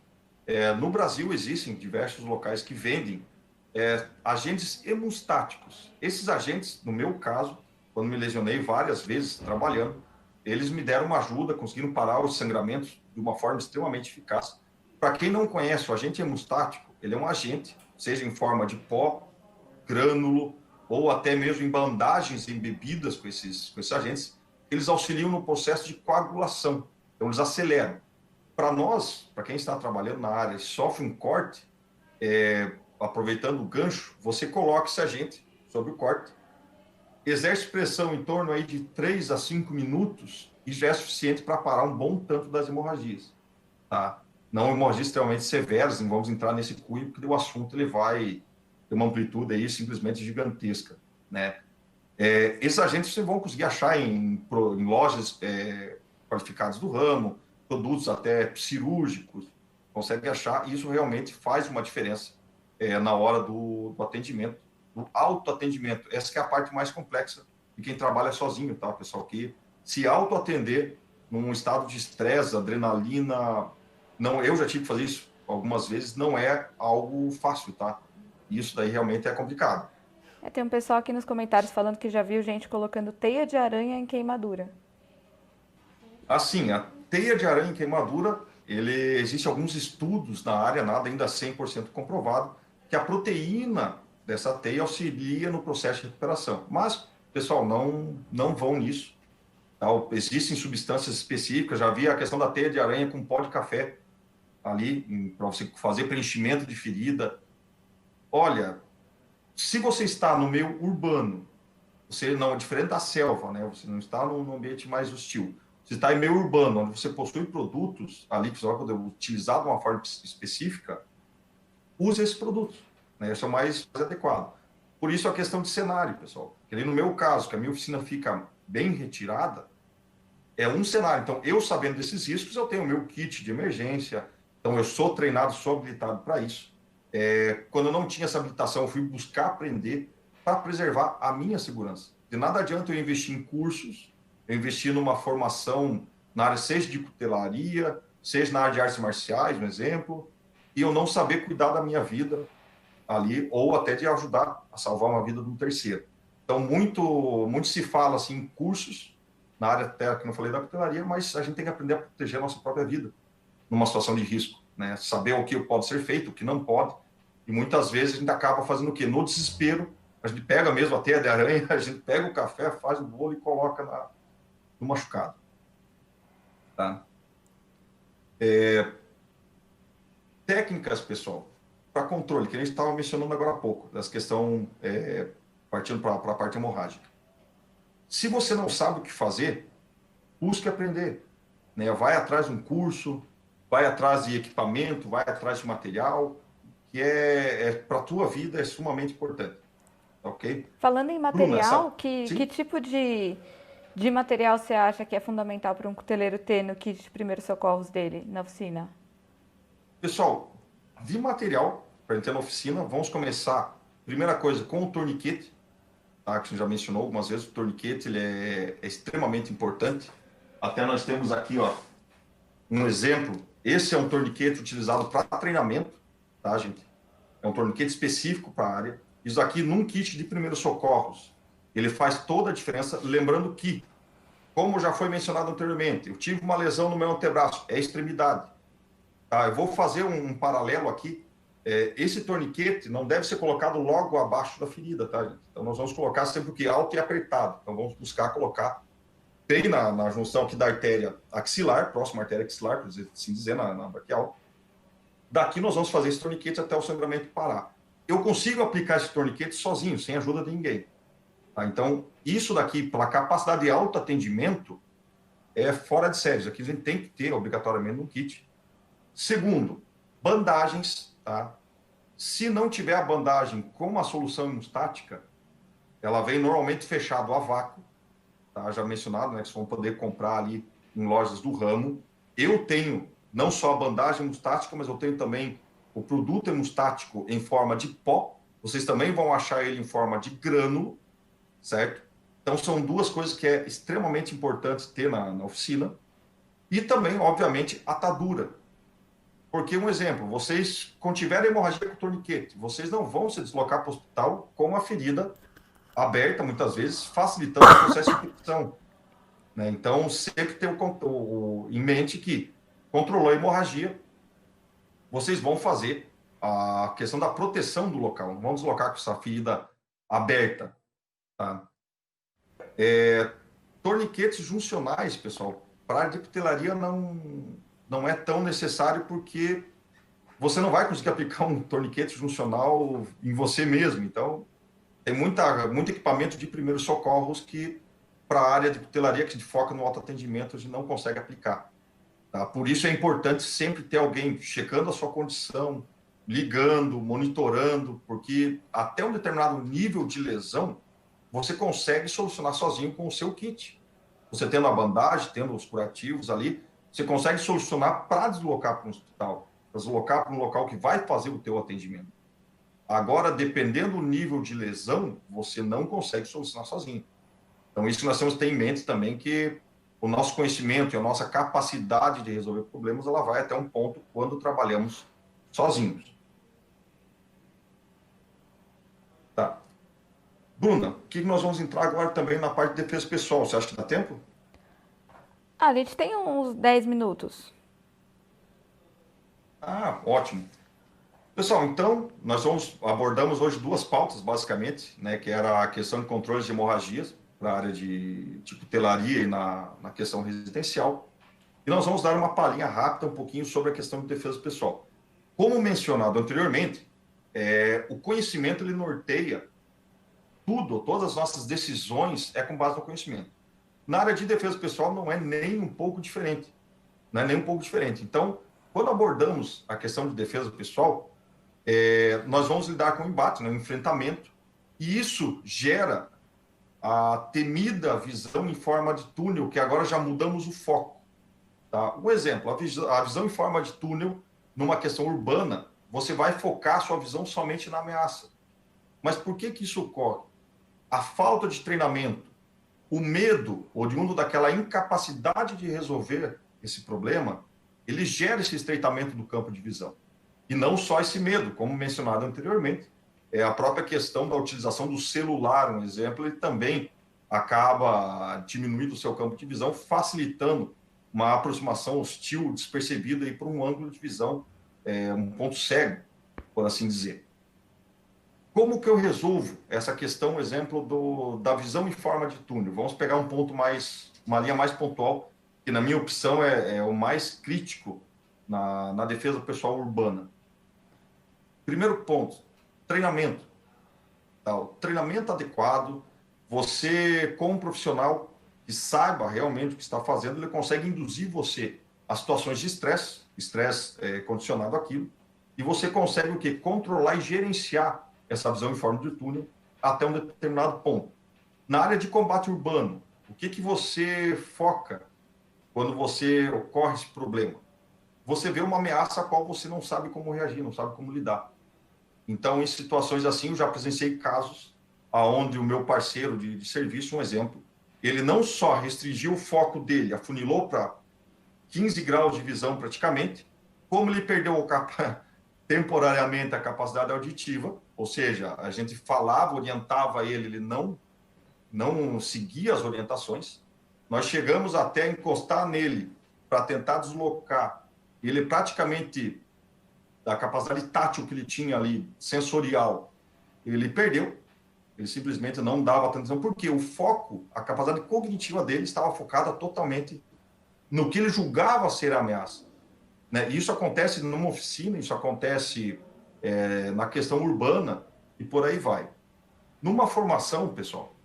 No Brasil existem diversos locais que vendem agentes hemostáticos. Esses agentes, no meu caso, quando me lesionei várias vezes trabalhando, eles me deram uma ajuda, conseguiram parar os sangramentos de uma forma extremamente eficaz. Para quem não conhece, o agente hemostático, ele é um agente, seja em forma de pó, grânulo, ou até mesmo em bandagens embebidas com esses agentes, eles auxiliam no processo de coagulação. Então, eles aceleram. Para nós, para quem está trabalhando na área e sofre um corte, aproveitando o gancho, você coloca esse agente sobre o corte, exerce pressão em torno aí de 3 a 5 minutos e já é suficiente para parar um bom tanto das hemorragias. Tá? Não hemorragias extremamente severas, não vamos entrar nesse cunho, porque o assunto ele vai ter uma amplitude aí simplesmente gigantesca. Né? Esses agentes vocês vão conseguir achar em lojas qualificadas do ramo, produtos até cirúrgicos, consegue achar, e isso realmente faz uma diferença na hora do atendimento, do autoatendimento. Essa que é a parte mais complexa de quem trabalha sozinho, tá, pessoal? Que se autoatender num estado de estresse, adrenalina, não, eu já tive que fazer isso algumas vezes, não é algo fácil, tá? Isso daí realmente é complicado. Tem um pessoal aqui nos comentários falando que já viu gente colocando teia de aranha em queimadura. Assim, a teia de aranha em queimadura, existe alguns estudos na área, nada ainda 100% comprovado, que a proteína dessa teia auxilia no processo de recuperação. Mas, pessoal, não vão nisso. Tá? Existem substâncias específicas, já vi a questão da teia de aranha com pó de café ali, para você fazer preenchimento de ferida. Olha, se você está no meio urbano, você não, diferente da selva, né? Você não está num ambiente mais hostil. Você está em meio urbano, onde você possui produtos ali que você vai poder utilizar de uma forma específica, use esses produtos. Né? Esse é o mais adequado. Por isso a questão de cenário, pessoal. Que no meu caso, que a minha oficina fica bem retirada, é um cenário. Então, eu sabendo desses riscos, eu tenho o meu kit de emergência. Então, eu sou treinado, sou habilitado para isso. Quando eu não tinha essa habilitação, eu fui buscar aprender para preservar a minha segurança. De nada adianta eu investir em cursos, eu investir numa formação na área, seja de cutelaria, seja na área de artes marciais, um exemplo, e eu não saber cuidar da minha vida ali, ou até de ajudar a salvar uma vida de um terceiro. Então, muito se fala assim, em cursos, na área até que eu não falei da cutelaria, mas a gente tem que aprender a proteger a nossa própria vida numa situação de risco, né? Saber o que pode ser feito, o que não pode, e muitas vezes a gente acaba fazendo o quê? No desespero, a gente pega mesmo a teia de aranha, a gente pega o café, faz o bolo e coloca no machucado. Tá? Técnicas, pessoal, para controle, que a gente estava mencionando agora há pouco, das questão partindo para a parte hemorrágica. Se você não sabe o que fazer, busque aprender. Né? Vai atrás de um curso, vai atrás de equipamento, vai atrás de material, que para a tua vida é sumamente importante. Ok? Falando em Bruna, material, que tipo de material você acha que é fundamental para um cuteleiro ter no kit de primeiros socorros dele na oficina? Pessoal, de material, para gente ter na oficina, vamos começar, primeira coisa, com o torniquete, tá? Que a gente já mencionou algumas vezes, o torniquete ele é extremamente importante. Até nós temos aqui, ó, um exemplo. Esse é um torniquete utilizado para treinamento, tá, gente? É um torniquete específico para a área. Isso aqui, num kit de primeiros socorros, ele faz toda a diferença. Lembrando que, como já foi mencionado anteriormente, eu tive uma lesão no meu antebraço, é extremidade. Tá? Eu vou fazer um paralelo aqui. Esse torniquete não deve ser colocado logo abaixo da ferida, tá, gente? Então, nós vamos colocar sempre o que? Alto e apertado. Então, vamos buscar colocar bem na junção aqui da artéria axilar, próxima artéria axilar, por assim dizer, na braquial. Daqui nós vamos fazer esse torniquete até o sangramento parar. Eu consigo aplicar esse torniquete sozinho, sem ajuda de ninguém. Tá? Então, isso daqui, pela capacidade de autoatendimento, é fora de série. Isso aqui a gente tem que ter, obrigatoriamente, no kit. Segundo, bandagens. Tá? Se não tiver a bandagem com uma solução hemostática, ela vem normalmente fechado a vácuo. Tá? Já mencionado, né, que vocês vão poder comprar ali em lojas do ramo. Eu tenho não só a bandagem hemostática, mas eu tenho também o produto hemostático em forma de pó. Vocês também vão achar ele em forma de grânulo, certo? Então, são duas coisas que é extremamente importante ter na oficina. E também, obviamente, atadura. Porque, um exemplo, vocês, quando tiverem hemorragia com torniquete, vocês não vão se deslocar para o hospital com a ferida aberta, muitas vezes, facilitando o processo de infecção. né? Então, sempre ter em mente que controlou a hemorragia, vocês vão fazer a questão da proteção do local. Não vamos deslocar com essa ferida aberta, tá? Torniquetes juncionais, pessoal, para a diptelaria não é tão necessário, porque você não vai conseguir aplicar um torniquete juncional em você mesmo. Então, tem muito equipamento de primeiros socorros que, para a área de diptelaria, que se foca no autoatendimento, a gente não consegue aplicar. Tá? Por isso é importante sempre ter alguém checando a sua condição, ligando, monitorando, porque até um determinado nível de lesão, você consegue solucionar sozinho com o seu kit. Você tendo a bandagem, tendo os curativos ali, você consegue solucionar para deslocar para um hospital, para deslocar para um local que vai fazer o teu atendimento. Agora, dependendo do nível de lesão, você não consegue solucionar sozinho. Então, isso que nós temos que ter em mente também, que o nosso conhecimento e a nossa capacidade de resolver problemas, ela vai até um ponto quando trabalhamos sozinhos. Tá. Bruna, o que nós vamos entrar agora também na parte de defesa pessoal? Você acha que dá tempo? Ah, a gente tem uns 10 minutos. Ah, ótimo. Pessoal, então, abordamos hoje duas pautas, basicamente, né, que era a questão de controle de hemorragias para a área de cutelaria e na questão residencial. E nós vamos dar uma palhinha rápida um pouquinho sobre a questão de defesa pessoal. Como mencionado anteriormente, o conhecimento ele norteia tudo, todas as nossas decisões com base no conhecimento. Na área de defesa pessoal não é nem um pouco diferente. Não é nem um pouco diferente. Então, quando abordamos a questão de defesa pessoal, nós vamos lidar com o embate, né, o enfrentamento, e isso gera a temida visão em forma de túnel, que agora já mudamos o foco. Tá? Um exemplo, a visão em forma de túnel, numa questão urbana, você vai focar sua visão somente na ameaça. Mas por que isso ocorre? A falta de treinamento, o medo, oriundo daquela incapacidade de resolver esse problema, ele gera esse estreitamento do campo de visão. E não só esse medo, como mencionado anteriormente, a própria questão da utilização do celular, um exemplo, ele também acaba diminuindo o seu campo de visão, facilitando uma aproximação hostil, despercebida aí por um ângulo de visão, um ponto cego, por assim dizer. Como que eu resolvo essa questão, exemplo, da visão em forma de túnel? Vamos pegar uma linha mais pontual, que na minha opção é o mais crítico na defesa pessoal urbana. Primeiro ponto, treinamento. Tá? O treinamento adequado, você, como profissional que saiba realmente o que está fazendo, ele consegue induzir você a situações de estresse condicionado àquilo, e você consegue o quê? Controlar e gerenciar essa visão em forma de túnel até um determinado ponto. Na área de combate urbano, o que você foca quando você ocorre esse problema? Você vê uma ameaça a qual você não sabe como reagir, não sabe como lidar. Então, em situações assim, eu já presenciei casos onde o meu parceiro de serviço, um exemplo, ele não só restringiu o foco dele, afunilou para 15 graus de visão praticamente, como ele perdeu temporariamente a capacidade auditiva, ou seja, a gente falava, orientava ele não seguia as orientações. Nós chegamos até a encostar nele para tentar deslocar. Ele praticamente, da capacidade tátil que ele tinha ali, sensorial, ele perdeu. Ele simplesmente não dava atenção, porque o foco, a capacidade cognitiva dele estava focada totalmente no que ele julgava ser a ameaça. Né? Isso acontece numa oficina, isso acontece na questão urbana e por aí vai. Numa formação, pessoal,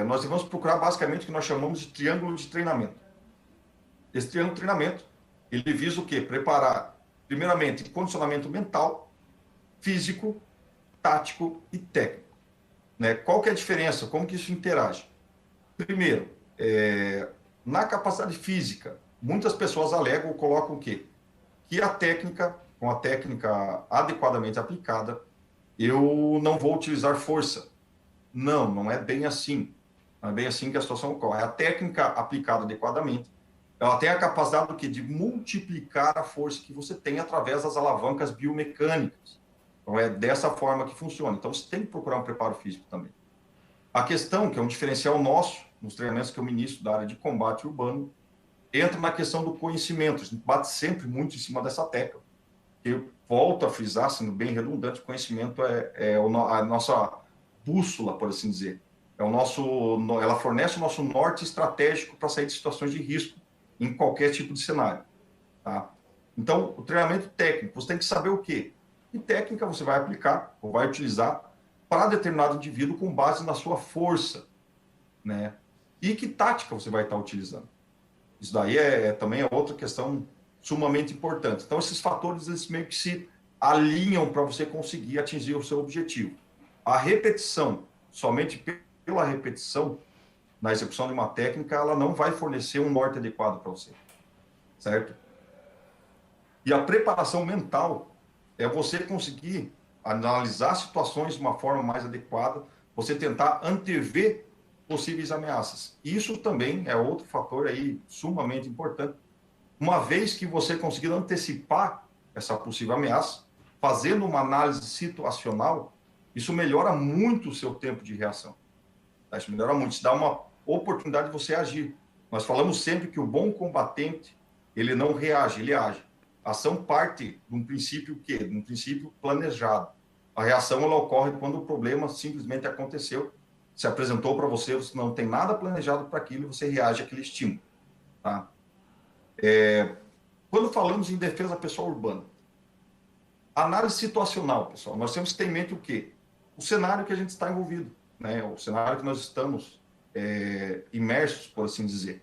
nós devemos procurar basicamente o que nós chamamos de triângulo de treinamento. Esse triângulo de treinamento, ele visa o quê? Preparar, primeiramente, condicionamento mental, físico, tático e técnico. Né? Qual que é a diferença? Como que isso interage? Primeiro, na capacidade física, muitas pessoas alegam ou colocam o quê? Que com a técnica adequadamente aplicada, eu não vou utilizar força. Não é bem assim. Não é bem assim que a situação ocorre. A técnica aplicada adequadamente, ela tem a capacidade do quê? De multiplicar a força que você tem através das alavancas biomecânicas. Então, é dessa forma que funciona. Então, você tem que procurar um preparo físico também. A questão, que é um diferencial nosso, nos treinamentos que eu ministro da área de combate urbano, entra na questão do conhecimento. A gente bate sempre muito em cima dessa tecla. Eu volto a frisar, sendo bem redundante, o conhecimento a nossa bússola, por assim dizer. Ela fornece o nosso norte estratégico para sair de situações de risco em qualquer tipo de cenário. Tá? Então, o treinamento técnico, você tem que saber o quê? Que técnica você vai aplicar ou vai utilizar para determinado indivíduo com base na sua força, né? E que tática você vai estar utilizando. Isso daí também é outra questão sumamente importante. Então, esses fatores, eles meio que se alinham para você conseguir atingir o seu objetivo. A repetição, somente pela repetição, na execução de uma técnica, ela não vai fornecer um norte adequado para você, certo? E a preparação mental é você conseguir analisar situações de uma forma mais adequada, você tentar antever possíveis ameaças. Isso também é outro fator aí sumamente importante. Uma vez que você conseguir antecipar essa possível ameaça, fazendo uma análise situacional, isso melhora muito o seu tempo de reação. Isso melhora muito, isso dá uma oportunidade de você agir. Nós falamos sempre que o bom combatente, ele não reage, ele age. A ação parte de um princípio quê? De um princípio planejado. A reação, ela ocorre quando o problema simplesmente aconteceu, se apresentou para você, você não tem nada planejado para aquilo e você reage àquele estímulo. Tá? Quando falamos em defesa pessoal urbana, análise situacional, pessoal, nós temos que ter em mente o quê? O cenário que a gente está envolvido, né? O cenário que nós estamos imersos, por assim dizer.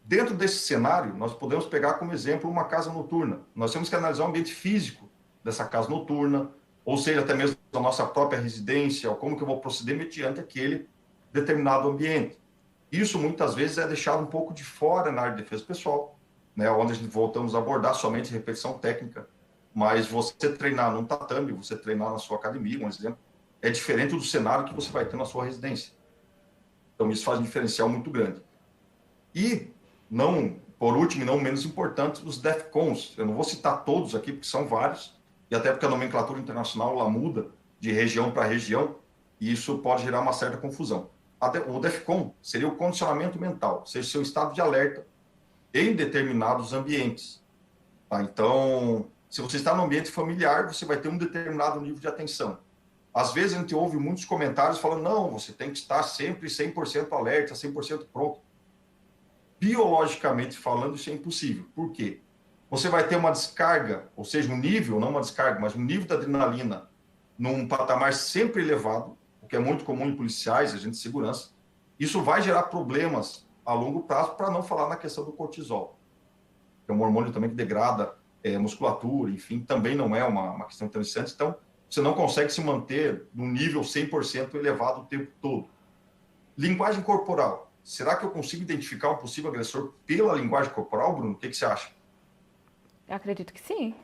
Dentro desse cenário, nós podemos pegar como exemplo uma casa noturna. Nós temos que analisar o ambiente físico dessa casa noturna, ou seja, até mesmo a nossa própria residência, ou como que eu vou proceder mediante aquele determinado ambiente. Isso, muitas vezes, é deixado um pouco de fora na área de defesa pessoal, né, onde a gente voltamos a abordar somente repetição técnica, mas você treinar num tatame, você treinar na sua academia, um exemplo, é diferente do cenário que você vai ter na sua residência. Então, isso faz um diferencial muito grande. E, não, por último e não menos importante, os DEFCONs. Eu não vou citar todos aqui, porque são vários, e até porque a nomenclatura internacional ela muda de região para região, e isso pode gerar uma certa confusão. O DEFCON seria o condicionamento mental, ou seja, seu estado de alerta em determinados ambientes. Tá? Então, se você está no ambiente familiar, você vai ter um determinado nível de atenção. Às vezes a gente ouve muitos comentários falando, não, você tem que estar sempre 100% alerta, 100% pronto. Biologicamente falando, isso é impossível. Por quê? Você vai ter uma descarga, ou seja, um nível, não uma descarga, mas um nível de adrenalina num patamar sempre elevado, o que é muito comum em policiais, agentes de segurança. Isso vai gerar problemas a longo prazo, para não falar na questão do cortisol, que é um hormônio também que degrada musculatura, enfim, também não é uma questão interessante. Então, você não consegue se manter num nível 100% elevado o tempo todo. Linguagem corporal. Será que eu consigo identificar um possível agressor pela linguagem corporal, Bruno? O que você acha? Eu acredito que sim.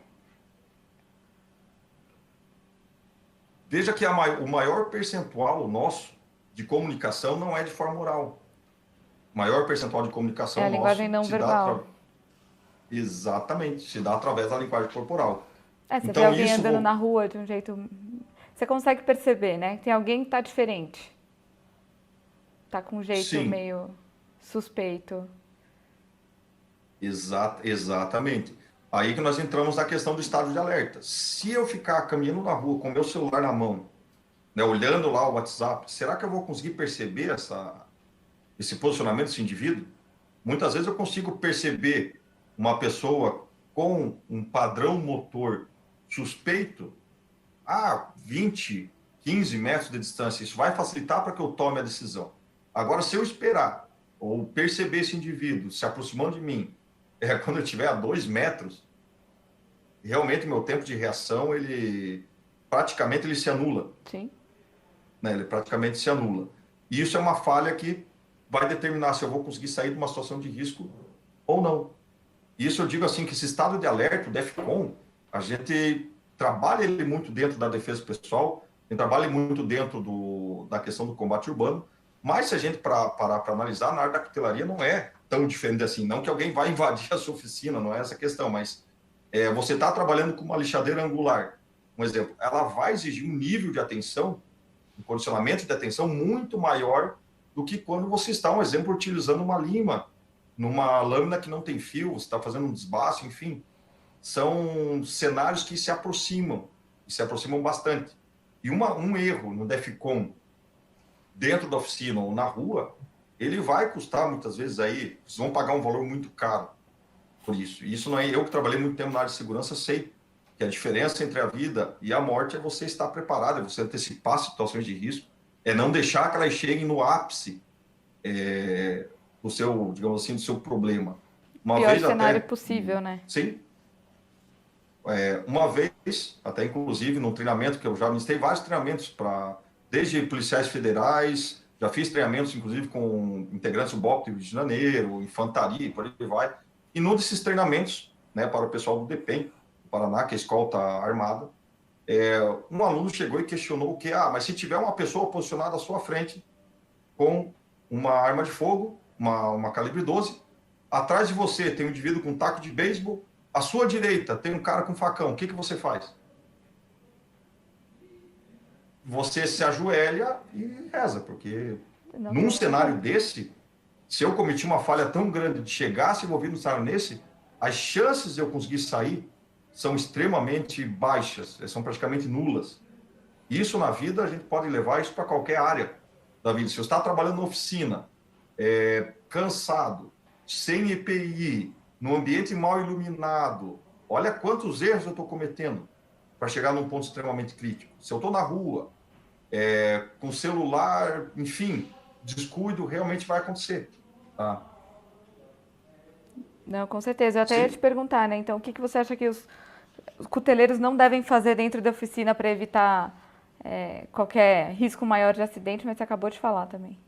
Veja que o maior percentual nosso de comunicação não é de forma oral. O maior percentual de É comunicação a linguagem nosso não se dá verbal. exatamente, se dá através da linguagem corporal. Você vê Então, alguém isso andando na rua de um jeito. Você consegue perceber, né? Tem alguém que tá diferente. Tá com um jeito sim, meio suspeito. exatamente. Aí que nós entramos na questão do estado de alerta. Se eu ficar caminhando na rua com o meu celular na mão, né, olhando lá o WhatsApp, será que eu vou conseguir perceber esse posicionamento desse indivíduo? Muitas vezes eu consigo perceber uma pessoa com um padrão motor suspeito a 20, 15 metros de distância. Isso vai facilitar para que eu tome a decisão. Agora, se eu esperar ou perceber esse indivíduo se aproximando de mim, quando eu estiver a 2 metros, realmente meu tempo de reação, ele praticamente ele se anula. Sim. Né? Ele praticamente se anula. E isso é uma falha que vai determinar se eu vou conseguir sair de uma situação de risco ou não. Isso eu digo assim, que esse estado de alerta, o DEFCON, a gente trabalha ele muito dentro da defesa pessoal, a gente trabalha muito dentro da questão do combate urbano, mas se a gente parar para analisar, na área da cutelaria não é tão diferente assim, não que alguém vai invadir a sua oficina, não é essa a questão, mas você está trabalhando com uma lixadeira angular, um exemplo, ela vai exigir um nível de atenção, um condicionamento de atenção muito maior do que quando você está, um exemplo, utilizando uma lima numa lâmina que não tem fio, você está fazendo um desbaste, enfim. São cenários que se aproximam bastante. E um erro no DEFCON dentro da oficina ou na rua, ele vai custar muitas vezes aí, vocês vão pagar um valor muito caro por isso. E isso não é eu que trabalhei muito tempo na área de segurança, sei que a diferença entre a vida e a morte é você estar preparado, é você antecipar situações de risco, é não deixar que elas cheguem no ápice do seu, digamos assim, do seu problema. Uma Pior vez cenário até, possível, né? sim, uma vez, até inclusive num treinamento que eu já ministrei vários treinamentos para, desde policiais federais, já fiz treinamentos inclusive com integrantes do BOP do Rio de Janeiro, infantaria, por aí vai. E num desses treinamentos, né, para o pessoal do DEPEN, do Paraná, que é a escolta armada, um aluno chegou e questionou que, mas se tiver uma pessoa posicionada à sua frente com uma arma de fogo, uma calibre 12, atrás de você tem um indivíduo com um taco de beisebol, à sua direita tem um cara com facão, o que você faz? Você se ajoelha e reza, porque num cenário desse, se eu cometi uma falha tão grande de chegar a se envolver no cenário nesse, as chances de eu conseguir sair são extremamente baixas, são praticamente nulas. Isso na vida, a gente pode levar isso para qualquer área da vida. Se você está trabalhando na oficina, cansado, sem EPI, num ambiente mal iluminado, olha quantos erros eu estou cometendo para chegar num ponto extremamente crítico. Se eu estou na rua, com celular, enfim, descuido realmente vai acontecer. Tá? Não, com certeza. Eu até Sim. ia te perguntar, né? Então, o que você acha que os cuteleiros não devem fazer dentro da oficina para evitar qualquer risco maior de acidente, mas você acabou de falar também.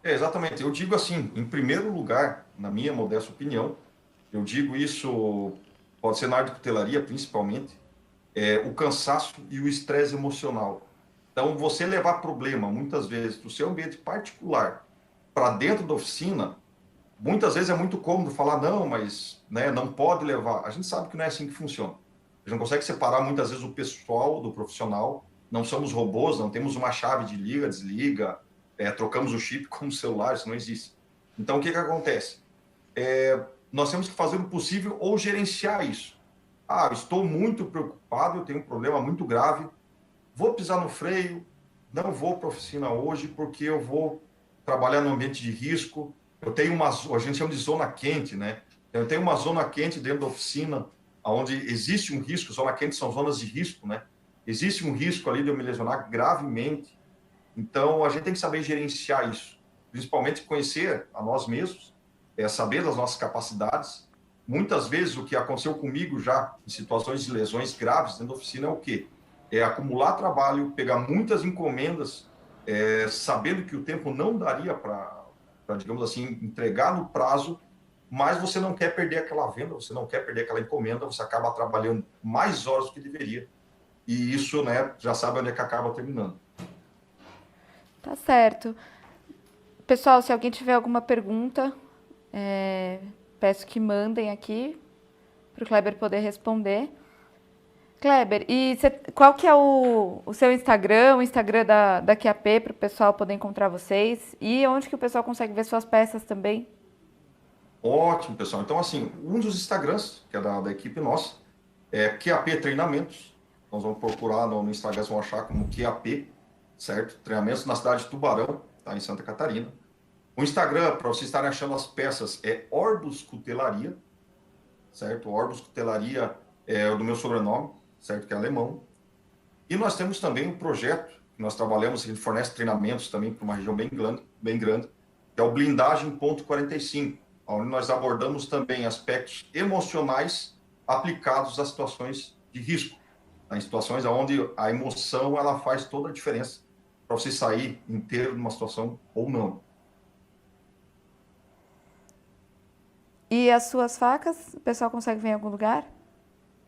Exatamente. Eu digo assim, em primeiro lugar, na minha modesta opinião, eu digo isso, pode ser na área de cutelaria principalmente, o cansaço e o estresse emocional. Então, você levar problema, muitas vezes, do seu ambiente particular para dentro da oficina, muitas vezes é muito cômodo falar, não, mas né, não pode levar. A gente sabe que não é assim que funciona. A gente não consegue separar, muitas vezes, o pessoal do profissional. Não somos robôs, não temos uma chave de liga, desliga, trocamos o chip como celular, isso não existe. Então, o que acontece? Nós temos que fazer o possível ou gerenciar isso. Estou muito preocupado, eu tenho um problema muito grave, vou pisar no freio, não vou para a oficina hoje porque eu vou trabalhar no ambiente de risco. Eu tenho a gente chama de zona quente, né? Eu tenho uma zona quente dentro da oficina, onde existe um risco, zona quente são zonas de risco, né? Existe um risco ali de eu me lesionar gravemente. Então, a gente tem que saber gerenciar isso, principalmente conhecer a nós mesmos, saber das nossas capacidades. Muitas vezes, o que aconteceu comigo já, em situações de lesões graves dentro da oficina, é o quê? É acumular trabalho, pegar muitas encomendas, sabendo que o tempo não daria para, digamos assim, entregar no prazo, mas você não quer perder aquela venda, você não quer perder aquela encomenda, você acaba trabalhando mais horas do que deveria. E isso, né, já sabe onde é que acaba terminando. Tá certo. Pessoal, se alguém tiver alguma pergunta, peço que mandem aqui para o Kleber poder responder. Kleber, e qual que é o seu Instagram, o Instagram da QAP, para o pessoal poder encontrar vocês? E onde que o pessoal consegue ver suas peças também? Ótimo, pessoal. Então, assim, um dos Instagrams, que é da equipe nossa, é QAP Treinamentos. Nós vamos procurar no Instagram, vão achar como QAP, certo? Treinamentos na cidade de Tubarão, tá, em Santa Catarina. O Instagram, para vocês estarem achando as peças, é Orbus Cutelaria, certo? Orbus Cutelaria é o do meu sobrenome, certo? Que é alemão. E nós temos também um projeto que nós trabalhamos, a gente fornece treinamentos também para uma região bem grande, que é o Blindagem.45, onde nós abordamos também aspectos emocionais aplicados a situações de risco, em situações onde a emoção ela faz toda a diferença para você sair inteiro de uma situação ou não. E as suas facas, o pessoal consegue ver em algum lugar?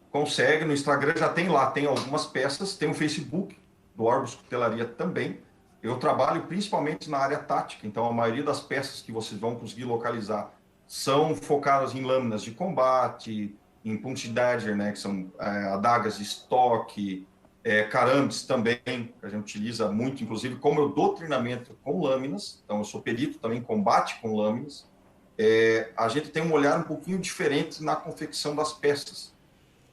Consegue, no Instagram já tem lá, tem algumas peças, tem o Facebook do Orbus Cutelaria também. Eu trabalho principalmente na área tática, então a maioria das peças que vocês vão conseguir localizar são focadas em lâminas de combate, em punch dagger, né, que são adagas de estoque, Caramdes também, que a gente utiliza muito, inclusive, como eu dou treinamento com lâminas, então eu sou perito também em combate com lâminas, a gente tem um olhar um pouquinho diferente na confecção das peças,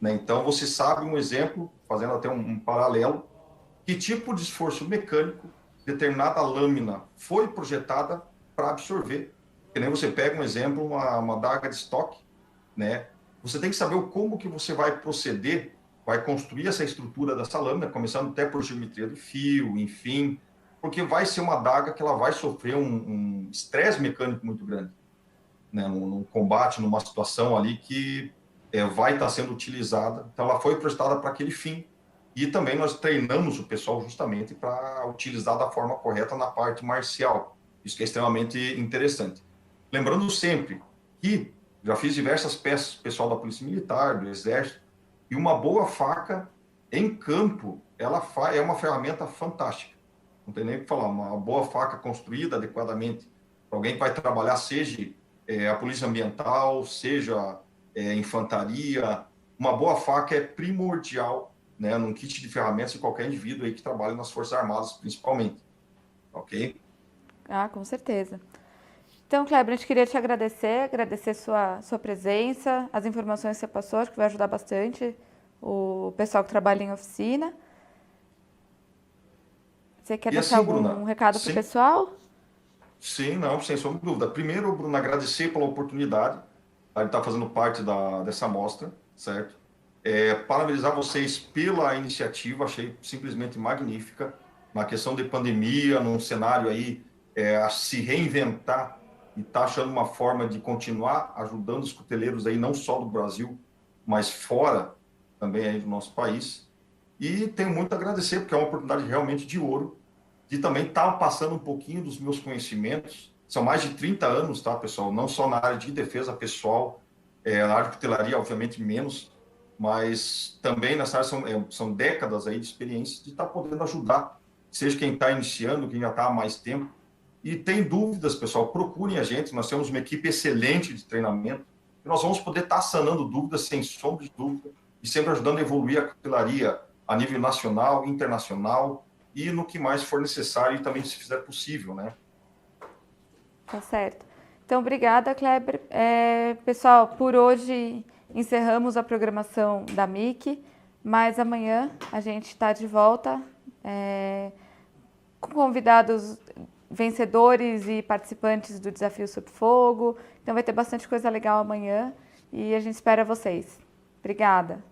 né? Então, você sabe um exemplo, fazendo até um paralelo, que tipo de esforço mecânico determinada lâmina foi projetada para absorver. Que nem você pega um exemplo, uma adaga de estoque, né? Você tem que saber o como que você vai proceder, vai construir essa estrutura dessa lâmina, começando até por geometria do fio, enfim, porque vai ser uma adaga que ela vai sofrer um estresse mecânico muito grande, né? Num combate, numa situação ali que vai estar sendo utilizada. Então, ela foi projetada para aquele fim. E também nós treinamos o pessoal justamente para utilizar da forma correta na parte marcial. Isso que é extremamente interessante. Lembrando sempre que já fiz diversas peças pessoal da Polícia Militar, do Exército, e uma boa faca em campo, ela é uma ferramenta fantástica. Não tem nem o que falar. Uma boa faca construída adequadamente para alguém que vai trabalhar, seja a polícia ambiental, seja infantaria, uma boa faca é primordial, né, num kit de ferramentas de qualquer indivíduo aí que trabalha nas Forças Armadas, principalmente. Ok? Ah, com certeza. Então, Kleber, a gente queria te agradecer sua presença, as informações que você passou, acho que vai ajudar bastante o pessoal que trabalha em oficina. Você quer E deixar assim, algum Bruna, recado para o sim, pessoal? sim, não, sem sombra de dúvida. Primeiro, Bruna, agradecer pela oportunidade de estar fazendo parte dessa mostra, certo? Parabenizar vocês pela iniciativa, achei simplesmente magnífica. Na questão de pandemia, num cenário aí, a se reinventar e tá achando uma forma de continuar ajudando os coteleiros aí, não só do Brasil, mas fora também aí do nosso país. E tenho muito a agradecer, porque é uma oportunidade realmente de ouro, de também estar passando um pouquinho dos meus conhecimentos. São mais de 30 anos, tá, pessoal? Não só na área de defesa pessoal, na área de cutelaria, obviamente, menos, mas também nessa área são décadas aí de experiência de estar podendo ajudar, seja quem está iniciando, quem já está há mais tempo. E tem dúvidas, pessoal, procurem a gente, nós temos uma equipe excelente de treinamento, e nós vamos poder estar sanando dúvidas, sem sombra de dúvida, e sempre ajudando a evoluir a cutelaria a nível nacional, internacional, e no que mais for necessário e também se fizer possível, né? Tá certo. Então, obrigada, Kleber. Pessoal, por hoje encerramos a programação da MIC, mas amanhã a gente está de volta com convidados vencedores e participantes do Desafio Sob Fogo. Então vai ter bastante coisa legal amanhã e a gente espera vocês. Obrigada.